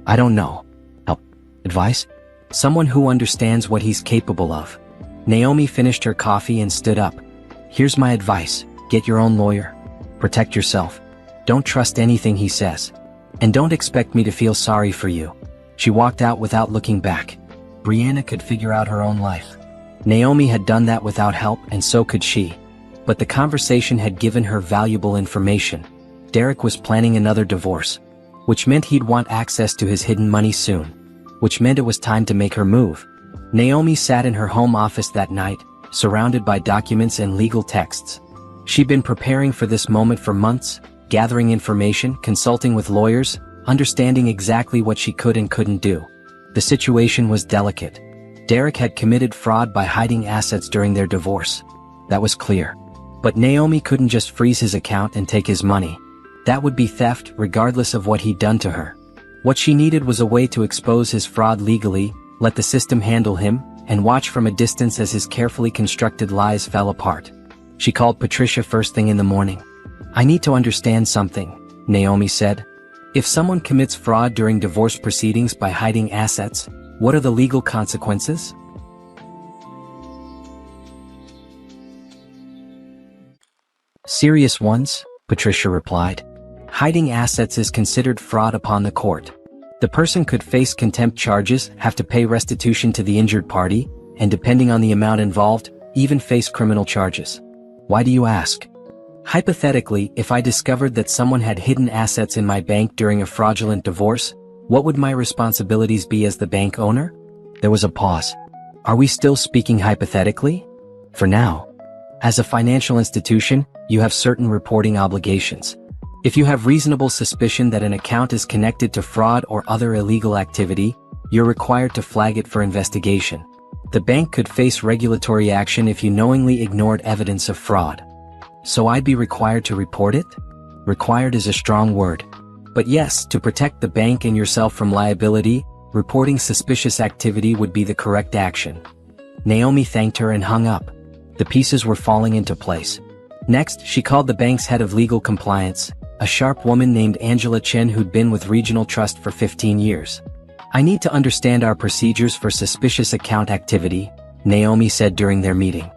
I don't know. Help? Advice? Someone who understands what he's capable of. Naomi finished her coffee and stood up. Here's my advice. Get your own lawyer. Protect yourself. Don't trust anything he says. And don't expect me to feel sorry for you. She walked out without looking back. Brianna could figure out her own life. Naomi had done that without help, and so could she. But the conversation had given her valuable information. Derek was planning another divorce, which meant he'd want access to his hidden money soon, which meant it was time to make her move. Naomi sat in her home office that night, surrounded by documents and legal texts. She'd been preparing for this moment for months, gathering information, consulting with lawyers, understanding exactly what she could and couldn't do. The situation was delicate. Derek had committed fraud by hiding assets during their divorce. That was clear. But Naomi couldn't just freeze his account and take his money. That would be theft regardless of what he'd done to her. What she needed was a way to expose his fraud legally, let the system handle him, and watch from a distance as his carefully constructed lies fell apart. She called Patricia first thing in the morning. I need to understand something, Naomi said. If someone commits fraud during divorce proceedings by hiding assets, what are the legal consequences? Serious ones, Patricia replied. Hiding assets is considered fraud upon the court. The person could face contempt charges, have to pay restitution to the injured party, and depending on the amount involved, even face criminal charges. Why do you ask? Hypothetically, if I discovered that someone had hidden assets in my bank during a fraudulent divorce, what would my responsibilities be as the bank owner? There was a pause. Are we still speaking hypothetically? For now. As a financial institution, you have certain reporting obligations. If you have reasonable suspicion that an account is connected to fraud or other illegal activity, you're required to flag it for investigation. The bank could face regulatory action if you knowingly ignored evidence of fraud. So I'd be required to report it? Required is a strong word. But yes, to protect the bank and yourself from liability, reporting suspicious activity would be the correct action. Naomi thanked her and hung up. The pieces were falling into place. Next, she called the bank's head of legal compliance, a sharp woman named Angela Chen who'd been with Regional Trust for 15 years. I need to understand our procedures for suspicious account activity, Naomi said during their meeting.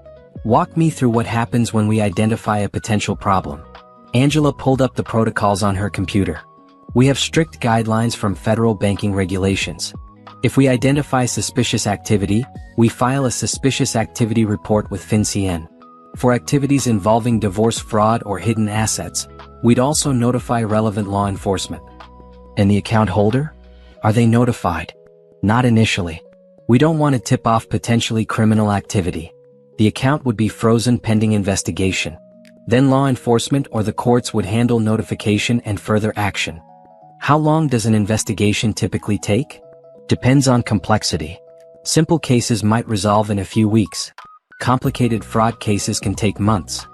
Walk me through what happens when we identify a potential problem. Angela pulled up the protocols on her computer. We have strict guidelines from federal banking regulations. If we identify suspicious activity, we file a suspicious activity report with FinCEN. For activities involving divorce fraud or hidden assets, we'd also notify relevant law enforcement. And the account holder? Are they notified? Not initially. We don't want to tip off potentially criminal activity. The account would be frozen pending investigation. Then law enforcement or the courts would handle notification and further action. How long does an investigation typically take? Depends on complexity. Simple cases might resolve in a few weeks. Complicated fraud cases can take months.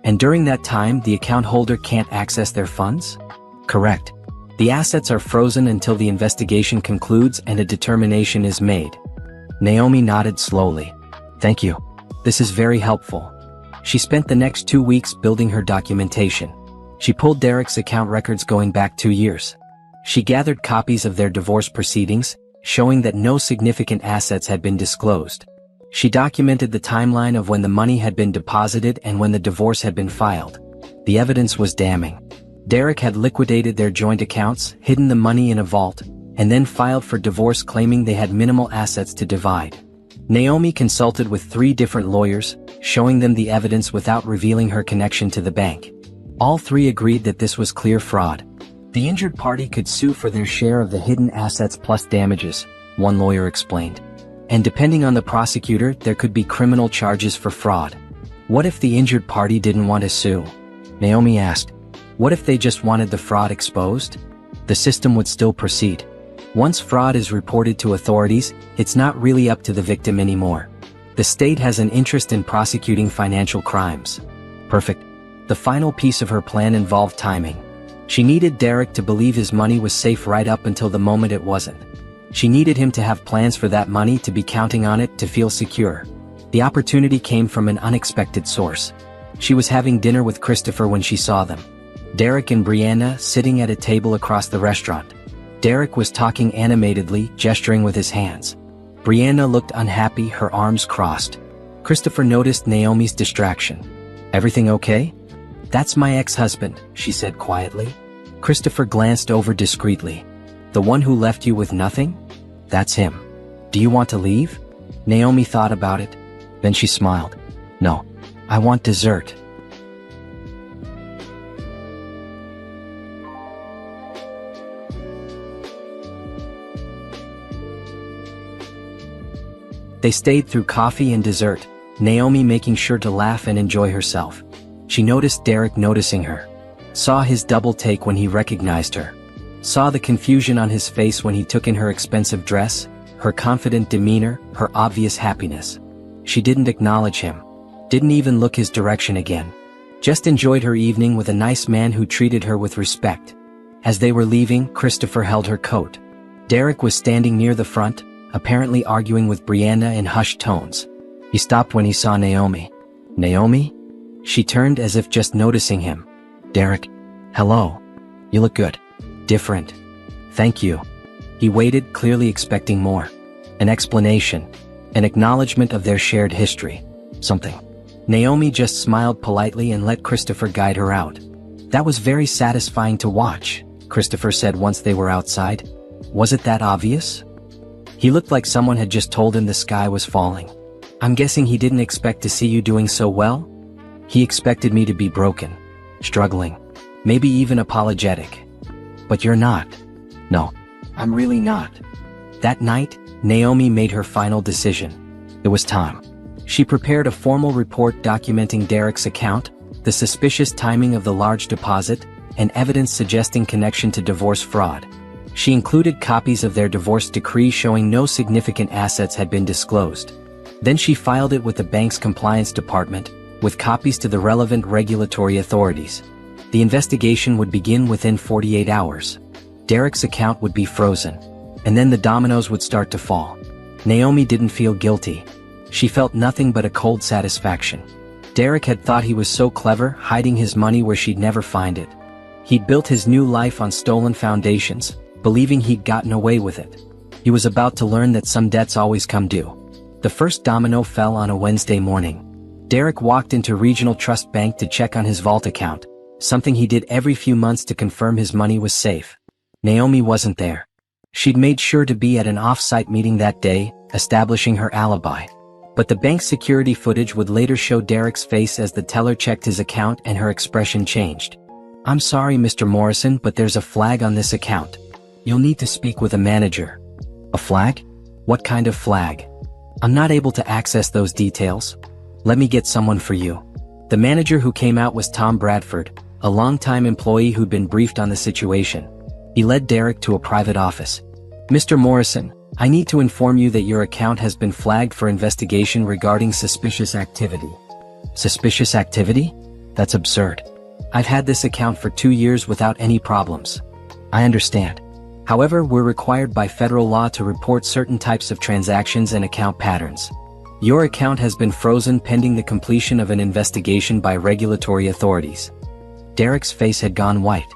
And during that time, the account holder can't access their funds? Correct. The assets are frozen until the investigation concludes and a determination is made. Naomi nodded slowly. Thank you. This is very helpful. She spent the next 2 weeks building her documentation. She pulled Derek's account records going back 2 years. She gathered copies of their divorce proceedings, showing that no significant assets had been disclosed. She documented the timeline of when the money had been deposited and when the divorce had been filed. The evidence was damning. Derek had liquidated their joint accounts, hidden the money in a vault, and then filed for divorce claiming they had minimal assets to divide. Naomi consulted with 3 different lawyers, showing them the evidence without revealing her connection to the bank. All 3 agreed that this was clear fraud. The injured party could sue for their share of the hidden assets plus damages, one lawyer explained. And depending on the prosecutor, there could be criminal charges for fraud. What if the injured party didn't want to sue? Naomi asked. What if they just wanted the fraud exposed? The system would still proceed. Once fraud is reported to authorities, it's not really up to the victim anymore. The state has an interest in prosecuting financial crimes. Perfect. The final piece of her plan involved timing. She needed Derek to believe his money was safe right up until the moment it wasn't. She needed him to have plans for that money, to be counting on it, to feel secure. The opportunity came from an unexpected source. She was having dinner with Christopher when she saw them. Derek and Brianna sitting at a table across the restaurant. Derek was talking animatedly, gesturing with his hands. Brianna looked unhappy, her arms crossed. Christopher noticed Naomi's distraction. Everything okay? That's my ex-husband, she said quietly. Christopher glanced over discreetly. The one who left you with nothing? That's him. Do you want to leave? Naomi thought about it. Then she smiled. No. I want dessert. They stayed through coffee and dessert, Naomi making sure to laugh and enjoy herself. She noticed Derek noticing her. Saw his double take when he recognized her. Saw the confusion on his face when he took in her expensive dress, her confident demeanor, her obvious happiness. She didn't acknowledge him. Didn't even look his direction again. Just enjoyed her evening with a nice man who treated her with respect. As they were leaving, Christopher held her coat. Derek was standing near the front, apparently arguing with Brianna in hushed tones. He stopped when he saw Naomi. Naomi? She turned as if just noticing him. Derek. Hello. You look good. Different. Thank you. He waited, clearly expecting more. An explanation. An acknowledgement of their shared history. Something. Naomi just smiled politely and let Christopher guide her out. That was very satisfying to watch, Christopher said once they were outside. Was it that obvious? He looked like someone had just told him the sky was falling. I'm guessing he didn't expect to see you doing so well? He expected me to be broken, struggling, maybe even apologetic. But you're not. No, I'm really not. That night, Naomi made her final decision. It was time. She prepared a formal report documenting Derek's account, the suspicious timing of the large deposit, and evidence suggesting connection to divorce fraud. She included copies of their divorce decree showing no significant assets had been disclosed. Then she filed it with the bank's compliance department, with copies to the relevant regulatory authorities. The investigation would begin within 48 hours. Derek's account would be frozen. And then the dominoes would start to fall. Naomi didn't feel guilty. She felt nothing but a cold satisfaction. Derek had thought he was so clever, hiding his money where she'd never find it. He'd built his new life on stolen foundations, believing he'd gotten away with it. He was about to learn that some debts always come due. The first domino fell on a Wednesday morning. Derek walked into Regional Trust Bank to check on his vault account, something he did every few months to confirm his money was safe. Naomi wasn't there. She'd made sure to be at an off-site meeting that day, establishing her alibi. But the bank's security footage would later show Derek's face as the teller checked his account, and her expression changed. I'm sorry, Mr. Morrison, but there's a flag on this account. You'll need to speak with a manager. A flag? What kind of flag? I'm not able to access those details. Let me get someone for you. The manager who came out was Tom Bradford, a longtime employee who'd been briefed on the situation. He led Derek to a private office. Mr. Morrison, I need to inform you that your account has been flagged for investigation regarding suspicious activity. Suspicious activity? That's absurd. I've had this account for 2 years without any problems. I understand. However, we're required by federal law to report certain types of transactions and account patterns. Your account has been frozen pending the completion of an investigation by regulatory authorities. Derek's face had gone white.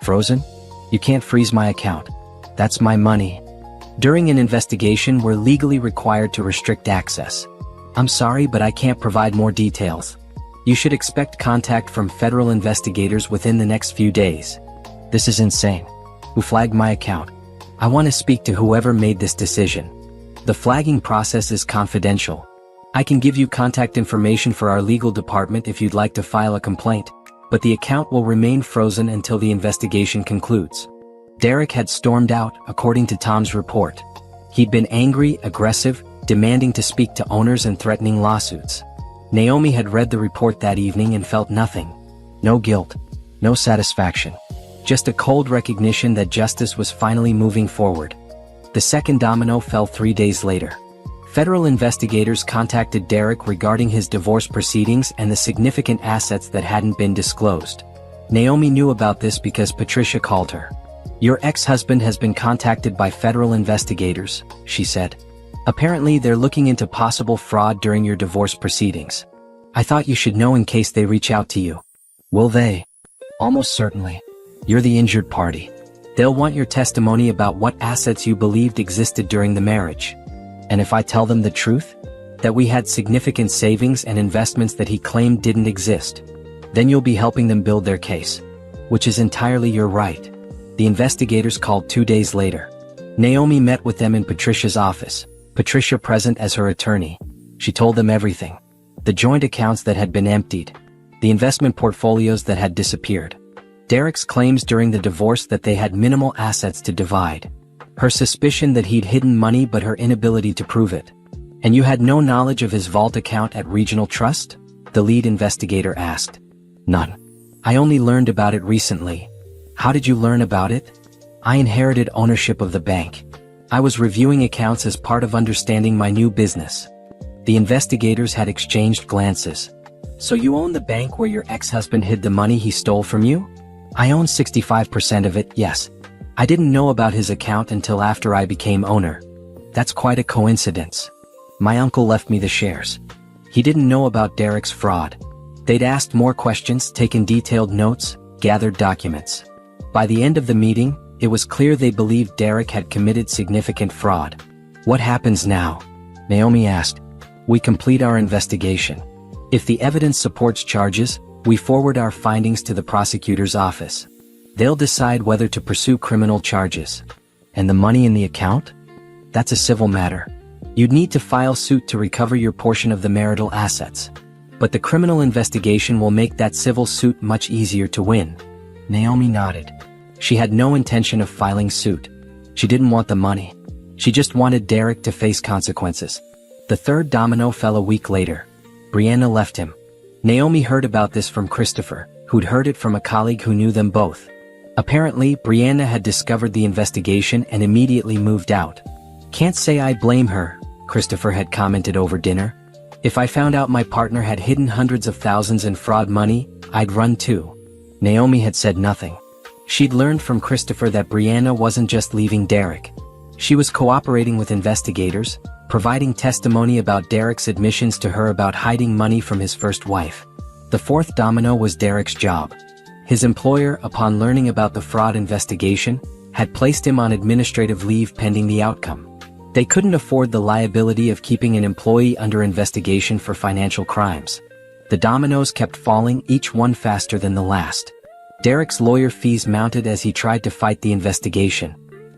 Frozen? You can't freeze my account. That's my money. During an investigation, we're legally required to restrict access. I'm sorry, but I can't provide more details. You should expect contact from federal investigators within the next few days. This is insane. Who flagged my account? I want to speak to whoever made this decision. The flagging process is confidential. I can give you contact information for our legal department if you'd like to file a complaint, but the account will remain frozen until the investigation concludes. Derek had stormed out, according to Tom's report. He'd been angry, aggressive, demanding to speak to owners and threatening lawsuits. Naomi had read the report that evening and felt nothing. No guilt. No satisfaction. Just a cold recognition that justice was finally moving forward. The second domino fell 3 days later. Federal investigators contacted Derek regarding his divorce proceedings and the significant assets that hadn't been disclosed. Naomi knew about this because Patricia called her. Your ex-husband has been contacted by federal investigators, she said. Apparently they're looking into possible fraud during your divorce proceedings. I thought you should know in case they reach out to you. Will they? Almost certainly. You're the injured party. They'll want your testimony about what assets you believed existed during the marriage. And if I tell them the truth, that we had significant savings and investments that he claimed didn't exist, then you'll be helping them build their case. Which is entirely your right. The investigators called 2 days later. Naomi met with them in Patricia's office, Patricia present as her attorney. She told them everything. The joint accounts that had been emptied. The investment portfolios that had disappeared. Derek's claims during the divorce that they had minimal assets to divide. Her suspicion that he'd hidden money but her inability to prove it. And you had no knowledge of his vault account at Regional Trust? The lead investigator asked. None. I only learned about it recently. How did you learn about it? I inherited ownership of the bank. I was reviewing accounts as part of understanding my new business. The investigators had exchanged glances. So you own the bank where your ex-husband hid the money he stole from you? I own 65% of it, yes. I didn't know about his account until after I became owner. That's quite a coincidence. My uncle left me the shares. He didn't know about Derek's fraud. They'd asked more questions, taken detailed notes, gathered documents. By the end of the meeting, it was clear they believed Derek had committed significant fraud. What happens now? Naomi asked. We complete our investigation. If the evidence supports charges, we forward our findings to the prosecutor's office. They'll decide whether to pursue criminal charges. And the money in the account? That's a civil matter. You'd need to file suit to recover your portion of the marital assets. But the criminal investigation will make that civil suit much easier to win. Naomi nodded. She had no intention of filing suit. She didn't want the money. She just wanted Derek to face consequences. The third domino fell a week later. Brianna left him. Naomi heard about this from Christopher, who'd heard it from a colleague who knew them both. Apparently, Brianna had discovered the investigation and immediately moved out. Can't say I blame her, Christopher had commented over dinner. If I found out my partner had hidden hundreds of thousands in fraud money, I'd run too. Naomi had said nothing. She'd learned from Christopher that Brianna wasn't just leaving Derek. She was cooperating with investigators, providing testimony about Derek's admissions to her about hiding money from his first wife. The fourth domino was Derek's job. His employer, upon learning about the fraud investigation, had placed him on administrative leave pending the outcome. They couldn't afford the liability of keeping an employee under investigation for financial crimes. The dominoes kept falling, each one faster than the last. Derek's lawyer fees mounted as he tried to fight the investigation.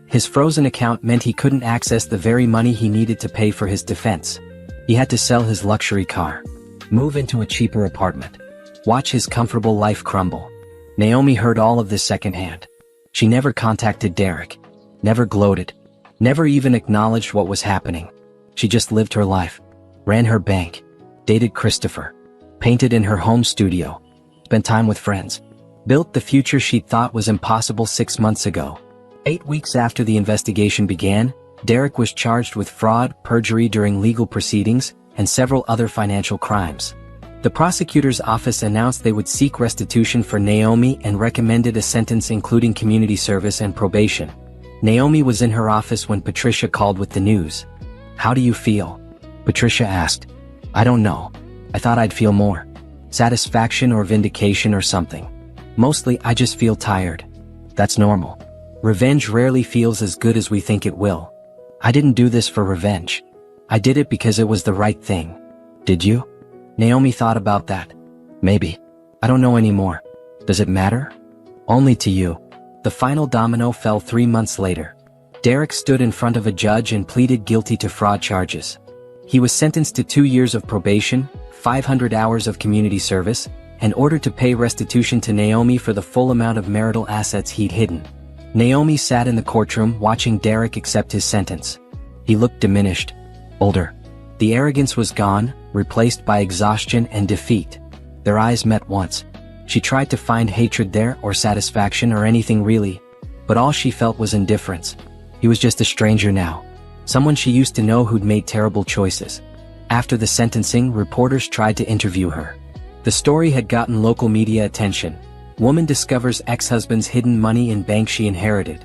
His frozen account meant he couldn't access the very money he needed to pay for his defense. He had to sell his luxury car, move into a cheaper apartment, watch his comfortable life crumble. Naomi heard all of this secondhand. She never contacted Derek, never gloated, never even acknowledged what was happening. She just lived her life, ran her bank, dated Christopher, painted in her home studio, spent time with friends, built the future she thought was impossible 6 months ago. 8 weeks after the investigation began, Derek was charged with fraud, perjury during legal proceedings, and several other financial crimes. The prosecutor's office announced they would seek restitution for Naomi and recommended a sentence including community service and probation. Naomi was in her office when Patricia called with the news. "How do you feel?" Patricia asked. "I don't know. I thought I'd feel more. Satisfaction or vindication or something. Mostly I just feel tired. That's normal. Revenge rarely feels as good as we think it will. I didn't do this for revenge. I did it because it was the right thing. Did you?" Naomi thought about that. "Maybe. I don't know anymore. Does it matter?" "Only to you." The final domino fell 3 months later. Derek stood in front of a judge and pleaded guilty to fraud charges. He was sentenced to 2 years of probation, 500 hours of community service, and ordered to pay restitution to Naomi for the full amount of marital assets he'd hidden. Naomi sat in the courtroom watching Derek accept his sentence. He looked diminished, older. The arrogance was gone, replaced by exhaustion and defeat. Their eyes met once. She tried to find hatred there or satisfaction or anything really, but all she felt was indifference. He was just a stranger now. Someone she used to know who'd made terrible choices. After the sentencing, reporters tried to interview her. The story had gotten local media attention. Woman discovers ex-husband's hidden money in bank she inherited.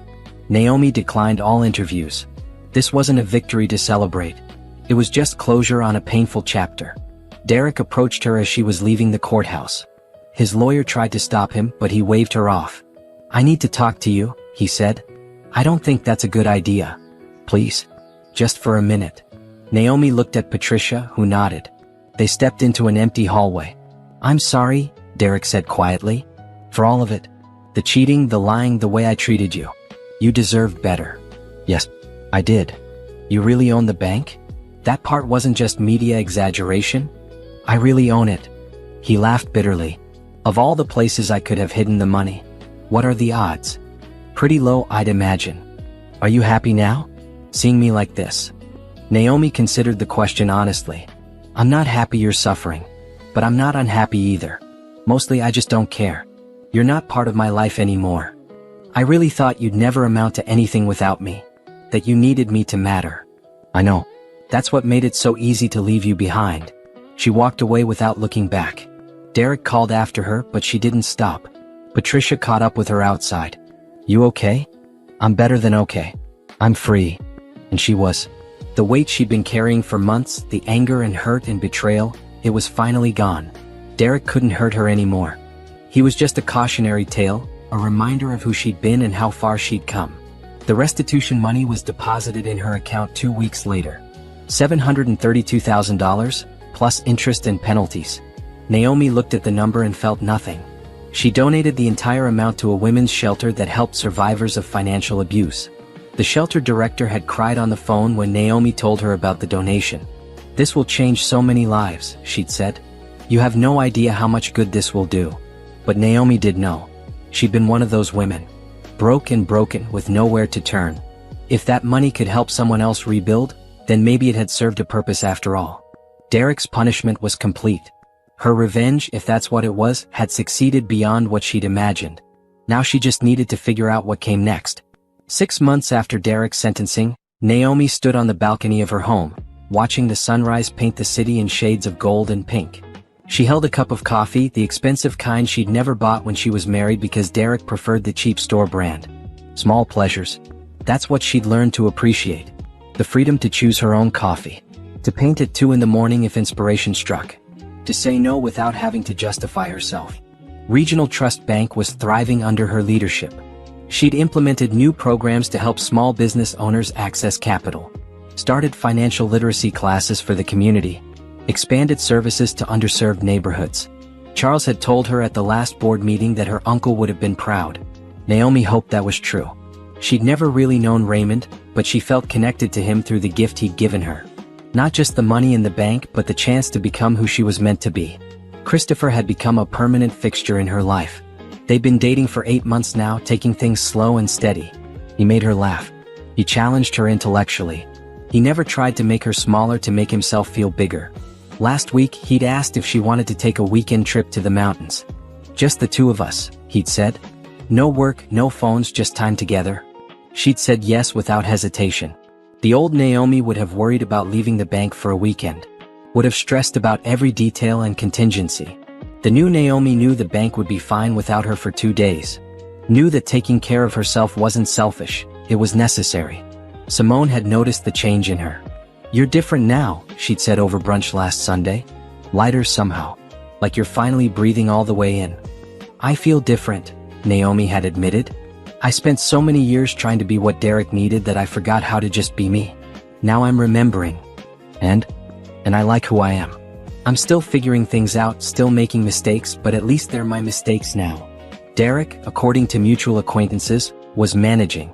Naomi declined all interviews. This wasn't a victory to celebrate. It was just closure on a painful chapter. Derek approached her as she was leaving the courthouse. His lawyer tried to stop him, but he waved her off. "I need to talk to you," he said. "I don't think that's a good idea. Please. Just for a minute." Naomi looked at Patricia, who nodded. They stepped into an empty hallway. "I'm sorry," Derek said quietly. "For all of it. The cheating, the lying, the way I treated you. You deserved better." "Yes, I did." "You really own the bank? That part wasn't just media exaggeration? I really own it." He laughed bitterly. "Of all the places I could have hidden the money, what are the odds?" "Pretty low, I'd imagine. Are you happy now? Seeing me like this?" Naomi considered the question honestly. "I'm not happy you're suffering. But I'm not unhappy either. Mostly I just don't care. You're not part of my life anymore. I really thought you'd never amount to anything without me. That you needed me to matter. I know. That's what made it so easy to leave you behind." She walked away without looking back. Derek called after her, but she didn't stop. Patricia caught up with her outside. "You okay?" "I'm better than okay. I'm free." And she was. The weight she'd been carrying for months, the anger and hurt and betrayal, it was finally gone. Derek couldn't hurt her anymore. He was just a cautionary tale, a reminder of who she'd been and how far she'd come. The restitution money was deposited in her account 2 weeks later. $732,000, plus interest and penalties. Naomi looked at the number and felt nothing. She donated the entire amount to a women's shelter that helped survivors of financial abuse. The shelter director had cried on the phone when Naomi told her about the donation. "This will change so many lives," she'd said. "You have no idea how much good this will do." But Naomi did know. She'd been one of those women. Broke and broken with nowhere to turn. If that money could help someone else rebuild, then maybe it had served a purpose after all. Derek's punishment was complete. Her revenge, if that's what it was, had succeeded beyond what she'd imagined. Now she just needed to figure out what came next. 6 months after Derek's sentencing, Naomi stood on the balcony of her home, watching the sunrise paint the city in shades of gold and pink. She held a cup of coffee, the expensive kind she'd never bought when she was married because Derek preferred the cheap store brand. Small pleasures. That's what she'd learned to appreciate. The freedom to choose her own coffee. To paint at 2 in the morning if inspiration struck. To say no without having to justify herself. Regional Trust Bank was thriving under her leadership. She'd implemented new programs to help small business owners access capital. Started financial literacy classes for the community. Expanded services to underserved neighborhoods. Charles had told her at the last board meeting that her uncle would have been proud. Naomi hoped that was true. She'd never really known Raymond, but she felt connected to him through the gift he'd given her. Not just the money in the bank, but the chance to become who she was meant to be. Christopher had become a permanent fixture in her life. They'd been dating for 8 months now, taking things slow and steady. He made her laugh. He challenged her intellectually. He never tried to make her smaller to make himself feel bigger. Last week, he'd asked if she wanted to take a weekend trip to the mountains. "Just the 2 of us," he'd said. "No work, no phones, just time together." She'd said yes without hesitation. The old Naomi would have worried about leaving the bank for a weekend. would have stressed about every detail and contingency. The new Naomi knew the bank would be fine without her for 2 days. Knew that taking care of herself wasn't selfish, it was necessary. Simone had noticed the change in her. "You're different now," she'd said over brunch last Sunday. "Lighter somehow. Like you're finally breathing all the way in." "I feel different," Naomi had admitted. "I spent so many years trying to be what Derek needed that I forgot how to just be me. Now I'm remembering. And I like who I am. I'm still figuring things out, still making mistakes, but at least they're my mistakes now." Derek, according to mutual acquaintances, was managing.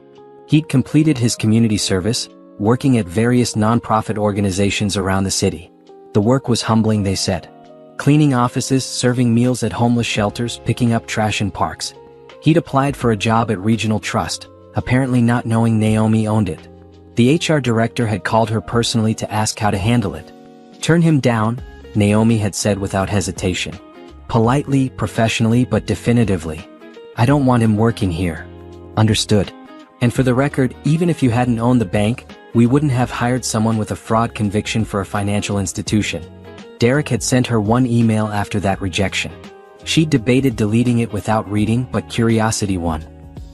He'd completed his community service, working at various nonprofit organizations around the city. The work was humbling, they said. Cleaning offices, serving meals at homeless shelters, picking up trash in parks. He'd applied for a job at Regional Trust, apparently not knowing Naomi owned it. The HR director had called her personally to ask how to handle it. "Turn him down," Naomi had said without hesitation. "Politely, professionally, but definitively. I don't want him working here." "Understood. And for the record, even if you hadn't owned the bank, we wouldn't have hired someone with a fraud conviction for a financial institution." Derek had sent her one email after that rejection. She debated deleting it without reading, but curiosity won.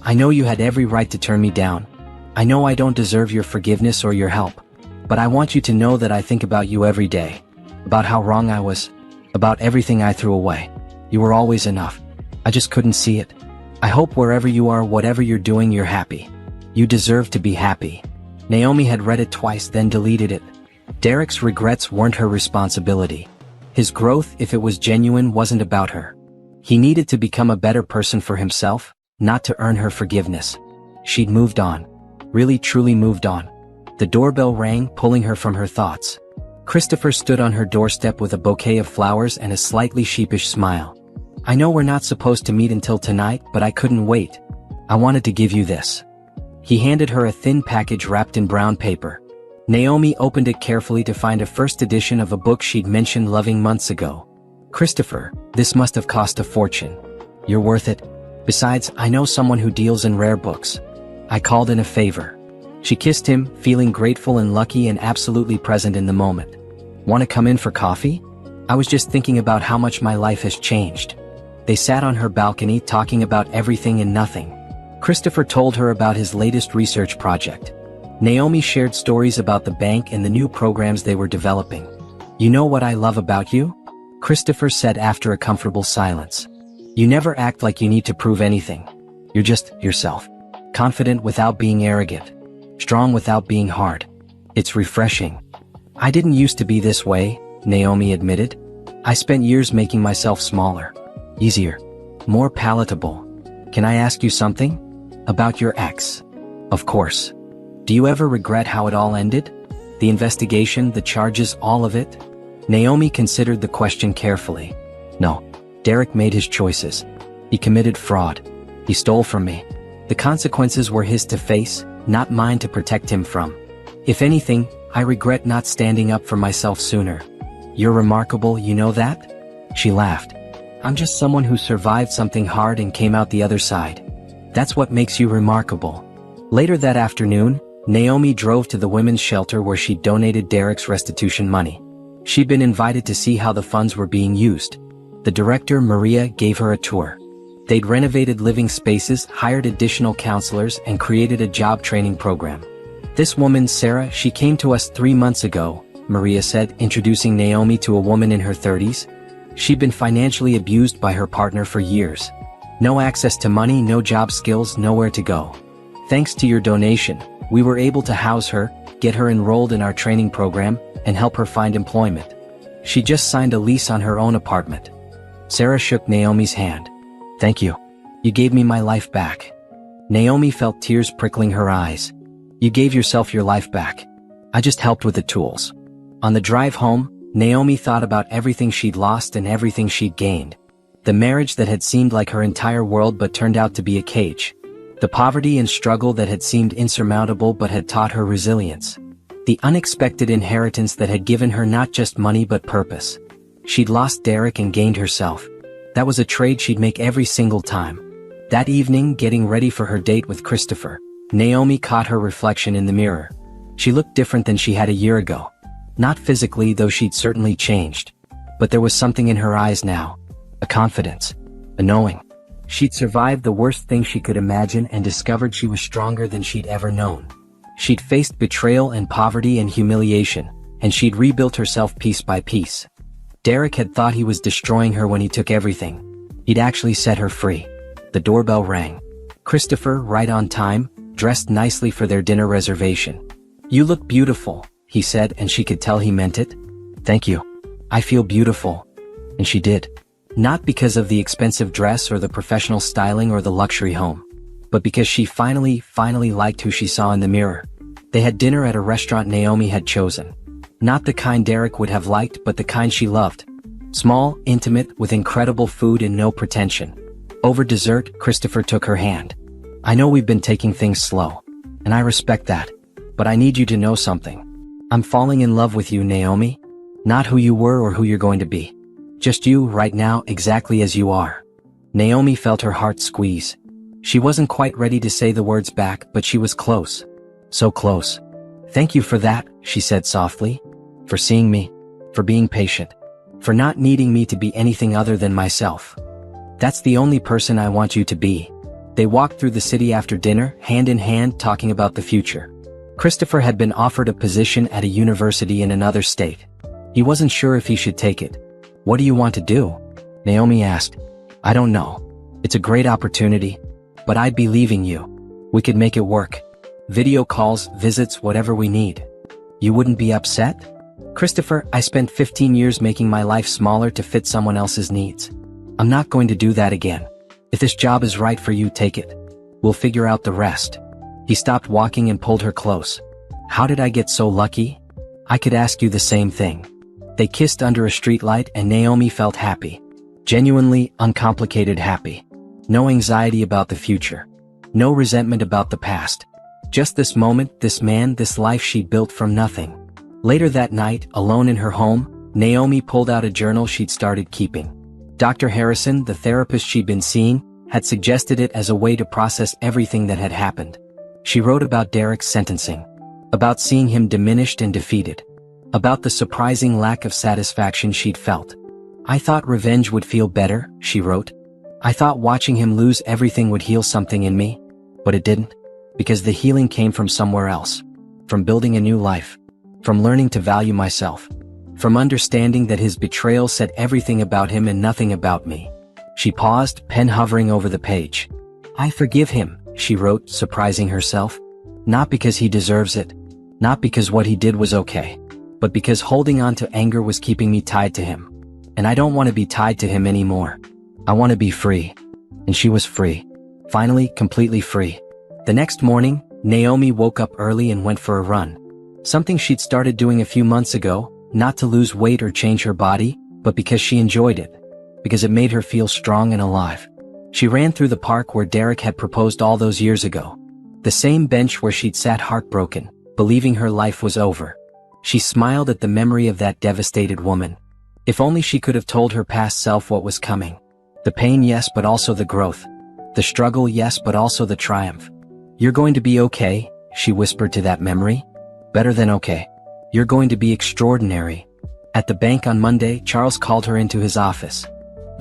"I know you had every right to turn me down. I know I don't deserve your forgiveness or your help. But I want you to know that I think about you every day. About how wrong I was. About everything I threw away. You were always enough. I just couldn't see it. I hope wherever you are, whatever you're doing, you're happy. You deserve to be happy." Naomi had read it twice, then deleted it. Derek's regrets weren't her responsibility. His growth, if it was genuine, wasn't about her. He needed to become a better person for himself, not to earn her forgiveness. She'd moved on. Really, truly moved on. The doorbell rang, pulling her from her thoughts. Christopher stood on her doorstep with a bouquet of flowers and a slightly sheepish smile. "I know we're not supposed to meet until tonight, but I couldn't wait. I wanted to give you this." He handed her a thin package wrapped in brown paper. Naomi opened it carefully to find a first edition of a book she'd mentioned loving months ago. "Christopher, this must have cost a fortune. You're worth it. Besides, I know someone who deals in rare books. I called in a favor." She kissed him, feeling grateful and lucky and absolutely present in the moment. "Want to come in for coffee? I was just thinking about how much my life has changed." They sat on her balcony talking about everything and nothing. Christopher told her about his latest research project. Naomi shared stories about the bank and the new programs they were developing. "You know what I love about you?" Christopher said after a comfortable silence. "You never act like you need to prove anything. You're just yourself. Confident without being arrogant. Strong without being hard. It's refreshing." "I didn't used to be this way," Naomi admitted. "I spent years making myself smaller. Easier. More palatable. Can I ask you something? About your ex?" "Of course. Do you ever regret how it all ended? The investigation, the charges, all of it?" Naomi considered the question carefully. "No. Derek made his choices. He committed fraud. He stole from me. The consequences were his to face, not mine to protect him from. If anything, I regret not standing up for myself sooner. You're remarkable, you know that?" She laughed. "I'm just someone who survived something hard and came out the other side. That's what makes you remarkable." Later that afternoon, Naomi drove to the women's shelter where she'd donated Derek's restitution money. She'd been invited to see how the funds were being used. The director, Maria, gave her a tour. They'd renovated living spaces, hired additional counselors, and created a job training program. "This woman, Sarah, she came to us 3 months ago," Maria said, introducing Naomi to a woman in her 30s. She'd been financially abused by her partner for years. No access to money, no job skills, nowhere to go. "Thanks to your donation, we were able to house her, get her enrolled in our training program, and help her find employment. She just signed a lease on her own apartment." Sarah shook Naomi's hand. "Thank you. You gave me my life back." Naomi felt tears prickling her eyes. "You gave yourself your life back. I just helped with the tools." On the drive home, Naomi thought about everything she'd lost and everything she'd gained. The marriage that had seemed like her entire world but turned out to be a cage. The poverty and struggle that had seemed insurmountable but had taught her resilience. The unexpected inheritance that had given her not just money but purpose. She'd lost Derek and gained herself. That was a trade she'd make every single time. That evening, getting ready for her date with Christopher, Naomi caught her reflection in the mirror. She looked different than she had a year ago. Not physically, though she'd certainly changed. But there was something in her eyes now. A confidence. A knowing. She'd survived the worst thing she could imagine and discovered she was stronger than she'd ever known. She'd faced betrayal and poverty and humiliation, and she'd rebuilt herself piece by piece. Derek had thought he was destroying her when he took everything. He'd actually set her free. The doorbell rang. Christopher, right on time, dressed nicely for their dinner reservation. "You look beautiful," he said, and she could tell he meant it. "Thank you. I feel beautiful." And she did. Not because of the expensive dress or the professional styling or the luxury home, but because she finally liked who she saw in the mirror. They had dinner at a restaurant Naomi had chosen. Not the kind Derek would have liked, but the kind she loved. Small, intimate, with incredible food and no pretension. Over dessert, Christopher took her hand. "I know we've been taking things slow, and I respect that, but I need you to know something. I'm falling in love with you, Naomi. Not who you were or who you're going to be. Just you, right now, exactly as you are." Naomi felt her heart squeeze. She wasn't quite ready to say the words back, but she was close. So close. "Thank you for that," she said softly. "For seeing me. For being patient. For not needing me to be anything other than myself. That's the only person I want you to be." They walked through the city after dinner, hand in hand, talking about the future. Christopher had been offered a position at a university in another state. He wasn't sure if he should take it. "What do you want to do?" Naomi asked. "I don't know. It's a great opportunity, but I'd be leaving you. We could make it work. Video calls, visits, whatever we need. You wouldn't be upset?" "Christopher, I spent 15 years making my life smaller to fit someone else's needs. I'm not going to do that again. If this job is right for you, take it. We'll figure out the rest." He stopped walking and pulled her close. "How did I get so lucky? I could ask you the same thing." They kissed under a streetlight and Naomi felt happy. Genuinely, uncomplicated happy. No anxiety about the future. No resentment about the past. Just this moment, this man, this life she'd built from nothing. Later that night, alone in her home, Naomi pulled out a journal she'd started keeping. Dr. Harrison, the therapist she'd been seeing, had suggested it as a way to process everything that had happened. She wrote about Derek's sentencing. About seeing him diminished and defeated. About the surprising lack of satisfaction she'd felt. "I thought revenge would feel better," she wrote. "I thought watching him lose everything would heal something in me. But it didn't. Because the healing came from somewhere else. From building a new life. From learning to value myself. From understanding that his betrayal said everything about him and nothing about me." She paused, pen hovering over the page. "I forgive him," she wrote, surprising herself. "Not because he deserves it. Not because what he did was okay. But because holding on to anger was keeping me tied to him. And I don't want to be tied to him anymore. I want to be free." And she was free. Finally, completely free. The next morning, Naomi woke up early and went for a run. Something she'd started doing a few months ago, not to lose weight or change her body, but because she enjoyed it. Because it made her feel strong and alive. She ran through the park where Derek had proposed all those years ago. The same bench where she'd sat heartbroken, believing her life was over. She smiled at the memory of that devastated woman. If only she could have told her past self what was coming. The pain, yes, but also the growth. The struggle, yes, but also the triumph. "You're going to be okay," she whispered to that memory. "Better than okay. You're going to be extraordinary." At the bank on Monday, Charles called her into his office.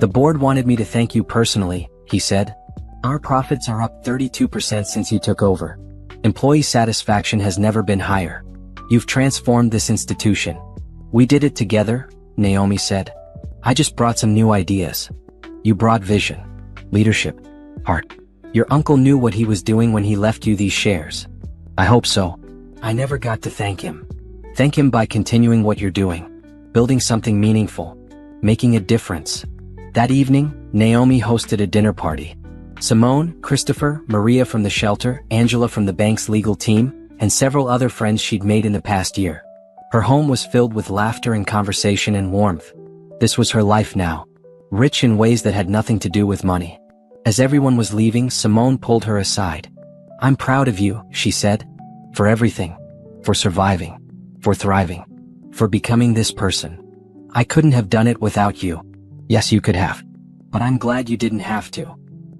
"The board wanted me to thank you personally," he said. "Our profits are up 32% since you took over. Employee satisfaction has never been higher. You've transformed this institution." "We did it together," Naomi said. "I just brought some new ideas. You brought vision, leadership, heart. Your uncle knew what he was doing when he left you these shares. I hope so. I never got to thank him. Thank him by continuing what you're doing. Building something meaningful. Making a difference." That evening, Naomi hosted a dinner party. Simone, Christopher, Maria from the shelter, Angela from the bank's legal team, and several other friends she'd made in the past year. Her home was filled with laughter and conversation and warmth. This was her life now. Rich in ways that had nothing to do with money. As everyone was leaving, Simone pulled her aside. "I'm proud of you," she said. "For everything. For surviving. For thriving. For becoming this person. I couldn't have done it without you." "Yes, you could have. But I'm glad you didn't have to."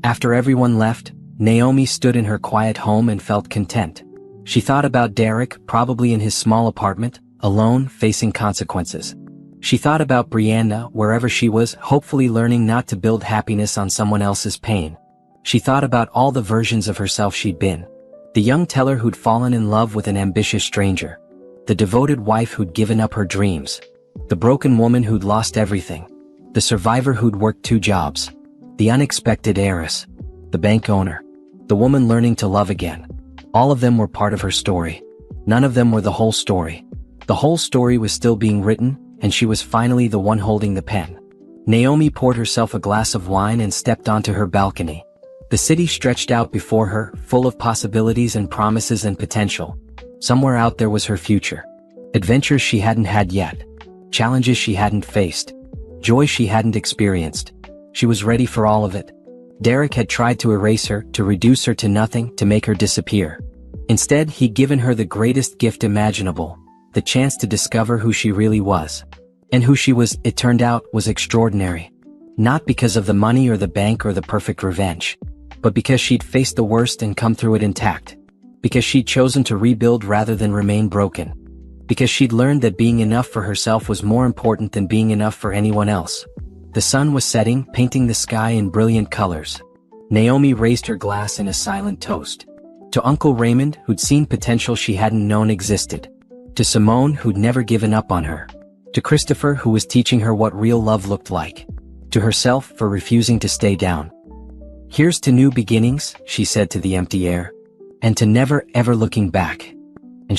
After everyone left, Naomi stood in her quiet home and felt content. She thought about Derek, probably in his small apartment, alone, facing consequences. She thought about Brianna wherever she was, hopefully learning not to build happiness on someone else's pain. She thought about all the versions of herself she'd been. The young teller who'd fallen in love with an ambitious stranger. The devoted wife who'd given up her dreams. The broken woman who'd lost everything. The survivor who'd worked 2 jobs. The unexpected heiress. The bank owner. The woman learning to love again. All of them were part of her story. None of them were the whole story. The whole story was still being written, and she was finally the one holding the pen. Naomi poured herself a glass of wine and stepped onto her balcony. The city stretched out before her, full of possibilities and promises and potential. Somewhere out there was her future. Adventures she hadn't had yet. Challenges she hadn't faced. Joy she hadn't experienced. She was ready for all of it. Derek had tried to erase her, to reduce her to nothing, to make her disappear. Instead, he'd given her the greatest gift imaginable, the chance to discover who she really was. And who she was, it turned out, was extraordinary. Not because of the money or the bank or the perfect revenge, but because she'd faced the worst and come through it intact. Because she'd chosen to rebuild rather than remain broken. Because she'd learned that being enough for herself was more important than being enough for anyone else. The sun was setting, painting the sky in brilliant colors. Naomi raised her glass in a silent toast. To Uncle Raymond, who'd seen potential she hadn't known existed. To Simone, who'd never given up on her. To Christopher, who was teaching her what real love looked like. To herself, for refusing to stay down. Here's to new beginnings, she said to the empty air. And to never ever looking back.